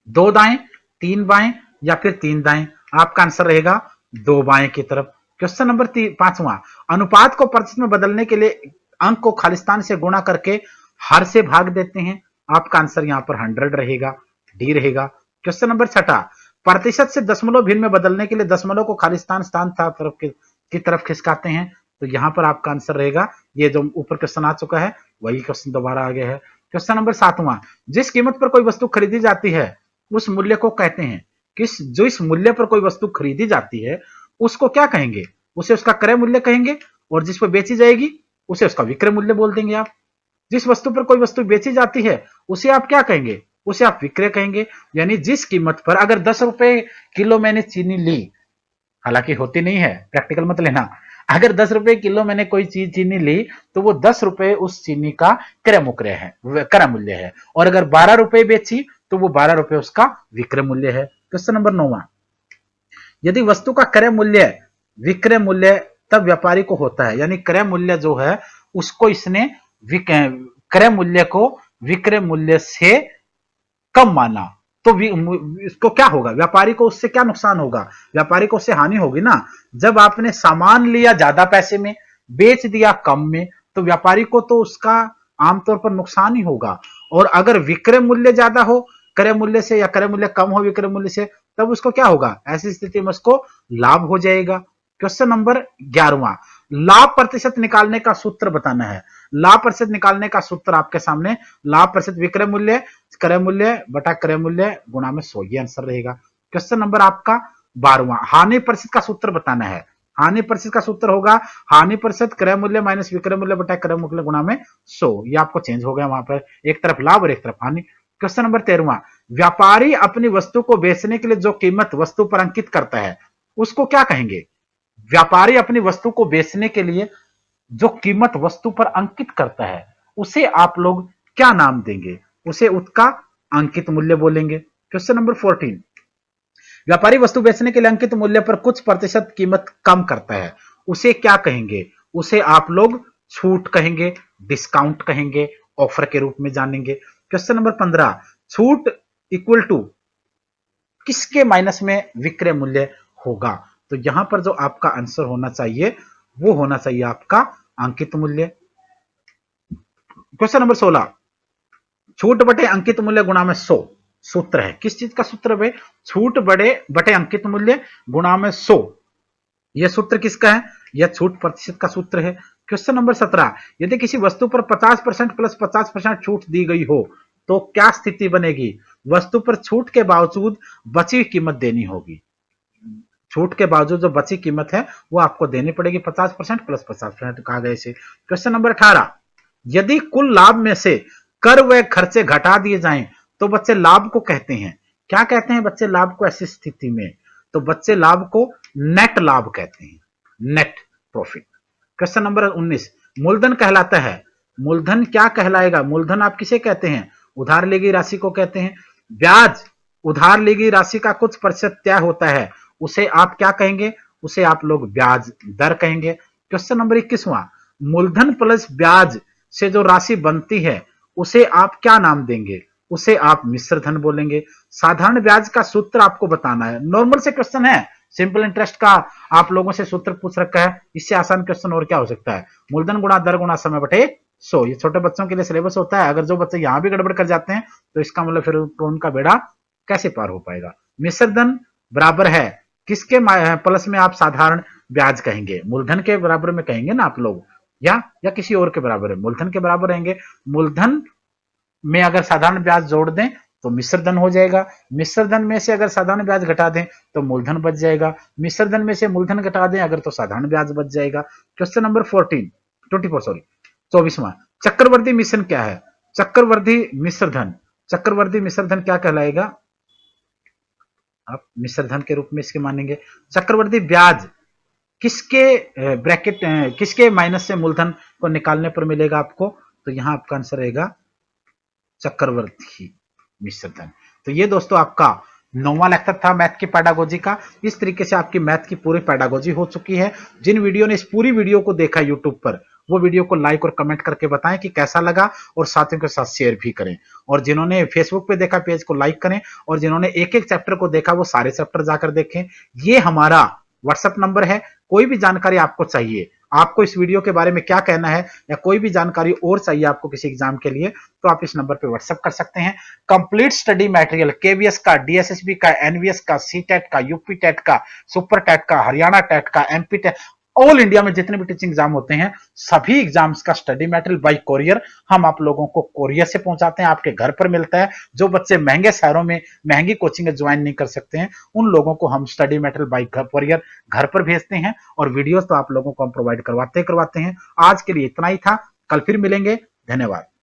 2 दाएं, 3 बाएं या फिर 3 दाएं? आपका आंसर रहेगा 2 बाएं की तरफ। क्वेश्चन नंबर 5वां, अनुपात को प्रतिशत में बदलने के लिए अंक को खालिस्तान से गुणा करके हर से भाग देते हैं। आपका आंसर यहां पर 100 रहेगा, डी रहेगा। क्वेश्चन नंबर 6, प्रतिशत से दशमलव भिन्न में बदलने के लिए दशमलव को खालिस्तान स्थान की तरफ खिसकाते हैं। तो यहां पर आपका आंसर रहेगा, ये जो ऊपर क्वेश्चन आ चुका है वही क्वेश्चन दोबारा आ गया है। क्वेश्चन नंबर 7वां, जिस कीमत पर कोई वस्तु खरीदी जाती है उस मूल्य को कहते हैं जो इस मूल्य पर कोई वस्तु खरीदी जाती है उसको क्या कहेंगे? उसे उसका क्रय मूल्य कहेंगे, और जिस पर बेची जाएगी उसे उसका विक्रय मूल्य बोल देंगे आप। जिस वस्तु पर कोई वस्तु बेची जाती है उसे आप क्या कहेंगे? उसे आप विक्रय कहेंगे। यानी जिस कीमत पर, अगर 10 रुपए किलो मैंने चीनी ली, हालांकि होती नहीं है, प्रैक्टिकल मत लेना, अगर 10 रुपए किलो मैंने कोई चीज चीनी ली तो वो 10 रुपए उस चीनी का क्रय मूल्य है, और अगर 12 रुपए बेची तो वो 12 रुपए उसका विक्रय मूल्य है। क्वेश्चन नंबर 9, यदि वस्तु का क्रय मूल्य विक्रय मूल्य तब व्यापारी को होता है, यानी क्रय मूल्य जो है उसको इसने क्रय मूल्य को विक्रय मूल्य से कम माना, तो इसको क्या होगा? व्यापारी को उससे क्या नुकसान होगा? व्यापारी को उससे हानि होगी ना। जब आपने सामान लिया ज्यादा पैसे में, बेच दिया कम में, तो व्यापारी को तो उसका आमतौर पर नुकसान ही होगा। और अगर विक्रय मूल्य ज्यादा हो क्रय मूल्य से, या क्रय मूल्य कम हो विक्रय मूल्य से, तब उसको क्या होगा? ऐसी स्थिति में उसको लाभ हो जाएगा। क्वेश्चन नंबर 11वां, लाभ प्रतिशत निकालने का सूत्र बताना है। लाभ प्रतिशत निकालने का सूत्र आपके सामने, लाभ प्रतिशत विक्रय मूल्य क्रय मूल्य बटा क्रय मूल्य गुणा में 100, ये आंसर रहेगा। क्वेश्चन नंबर आपका 12वां, हानि प्रतिशत का सूत्र बताना है। हानि प्रतिशत का सूत्र होगा हानि प्रतिशत क्रय मूल्य माइनस विक्रय मूल्य बटा क्रय मूल्य गुणा में 100, ये आपको चेंज हो गया वहां पर, एक तरफ लाभ और एक तरफ हानि। क्वेश्चन नंबर 13वां, व्यापारी अपनी वस्तु को बेचने के लिए जो कीमत वस्तु पर अंकित करता है उसको क्या कहेंगे? व्यापारी अपनी वस्तु को बेचने के लिए जो कीमत वस्तु पर अंकित करता है उसे आप लोग क्या नाम देंगे? उसे उसका अंकित मूल्य बोलेंगे। क्वेश्चन नंबर 14, व्यापारी वस्तु बेचने के लिए अंकित मूल्य पर कुछ प्रतिशत कीमत कम करता है, उसे क्या कहेंगे? उसे आप लोग छूट कहेंगे, डिस्काउंट कहेंगे, ऑफर के रूप में जानेंगे। क्वेश्चन नंबर 15, छूट इक्वल टू किसके माइनस में विक्रय मूल्य होगा? तो यहां पर जो आपका आंसर होना चाहिए वो होना चाहिए आपका अंकित मूल्य। क्वेश्चन नंबर 16, छूट बटे अंकित मूल्य गुणा में 100 सूत्र है। किस चीज का सूत्र है? छूट बटे अंकित मूल्य गुणा में 100, यह सूत्र किसका है? यह छूट प्रतिशत का सूत्र है। क्वेश्चन नंबर 17, यदि किसी वस्तु पर 50% प्लस 50% छूट दी गई हो तो क्या स्थिति बनेगी? वस्तु पर छूट के बावजूद बची हुई कीमत देनी होगी। छूट के बावजूद जो बची कीमत है वो आपको देनी पड़ेगी 50% प्लस 50% कहा गया इसे। क्वेश्चन नंबर 18, यदि कुल लाभ में से कर व खर्चे घटा दिए जाएं तो बच्चे लाभ को कहते हैं। क्या कहते हैं बच्चे लाभ को ऐसी स्थिति में? तो बच्चे लाभ को नेट लाभ कहते हैं, नेट प्रॉफिट। क्वेश्चन नंबर 19, मूलधन कहलाता है। मूलधन क्या कहलाएगा? मूलधन आप किसे कहते हैं? उधार ली गई राशि को कहते हैं। ब्याज, उधार ली गई राशि का कुछ प्रतिशत तय होता है, उसे आप क्या कहेंगे? उसे आप लोग ब्याज दर कहेंगे। क्वेश्चन नंबर 21वां, मूलधन प्लस ब्याज से जो राशि बनती है उसे आप क्या नाम देंगे? उसे आप मिश्र धन बोलेंगे। साधारण ब्याज का सूत्र आपको बताना है। नॉर्मल से क्वेश्चन है, सिंपल इंटरेस्ट का आप लोगों से सूत्र पूछ रखा है, इससे आसान क्वेश्चन और क्या हो सकता है? मूलधन गुणा दर गुणा समय बटे 100। ये छोटे बच्चों के लिए सिलेबस होता है। अगर जो बच्चे यहां भी गड़बड़ कर जाते हैं तो इसका मतलब फिर उनका बेड़ा कैसे पार हो पाएगा? मिश्र धन बराबर है किसके प्लस में आप साधारण ब्याज कहेंगे? मूलधन के बराबर में कहेंगे ना आप लोग, या किसी और के बराबर है? मूलधन के बराबर रहेंगे। मूलधन में अगर साधारण ब्याज जोड़ दें तो मिश्र धन हो जाएगा। मिश्र धन में से अगर साधारण ब्याज घटा दें तो मूलधन बच जाएगा। मिश्र धन में से मूलधन घटा दें अगर तो साधारण ब्याज बच जाएगा। क्वेश्चन नंबर 24वां, चक्रवर्ती मिश्रण क्या है? चक्रवर्ती मिश्र धन, चक्रवर्ती मिश्र धन क्या कहलाएगा? आप मिश्र धन के रूप में इसके मानेंगे। चक्रवर्ती ब्याज किसके ब्रैकेट किसके माइनस से मूलधन को निकालने पर मिलेगा आपको? तो यहां आपका आंसर रहेगा चक्रवर्ती मिश्र धन। तो ये दोस्तों आपका 9वां लेक्चर था मैथ की पेडागोजी का। इस तरीके से आपकी मैथ की पूरी पेडागोजी हो चुकी है। जिन वीडियो ने इस पूरी वीडियो को देखा यूट्यूब पर, वो वीडियो को लाइक और कमेंट करके बताएं कि कैसा लगा, और साथियों के साथ शेयर भी करें। और जिन्होंने फेसबुक पे देखा पेज को लाइक करें, और जिन्होंने एक एक चैप्टर को देखा वो सारे चैप्टर जाकर देखें। ये हमारा व्हाट्सएप नंबर है। कोई भी जानकारी आपको चाहिए, आपको इस वीडियो के बारे में क्या कहना है, या कोई भी जानकारी और चाहिए आपको किसी एग्जाम के लिए, तो आप इस नंबर पे व्हाट्सएप कर सकते हैं। कंप्लीट स्टडी मटेरियल केवीएस का, डीएसएसबी का, एनवीएस का, सीटेट का, यूपी टेट का, सुपर टेट का, हरियाणा टेट का, एमपी टेट, ऑल इंडिया में जितने भी टीचिंग एग्जाम होते हैं सभी एग्जाम्स का स्टडी मटेरियल बाय कोरियर हम आप लोगों को कोरियर से पहुंचाते हैं, आपके घर पर मिलता है। जो बच्चे महंगे शहरों में महंगी कोचिंग ज्वाइन नहीं कर सकते हैं, उन लोगों को हम स्टडी मटेरियल बाय कोरियर घर पर भेजते हैं, और वीडियोस तो आप लोगों को हम प्रोवाइड करवाते हैं। आज के लिए इतना ही था, कल फिर मिलेंगे। धन्यवाद।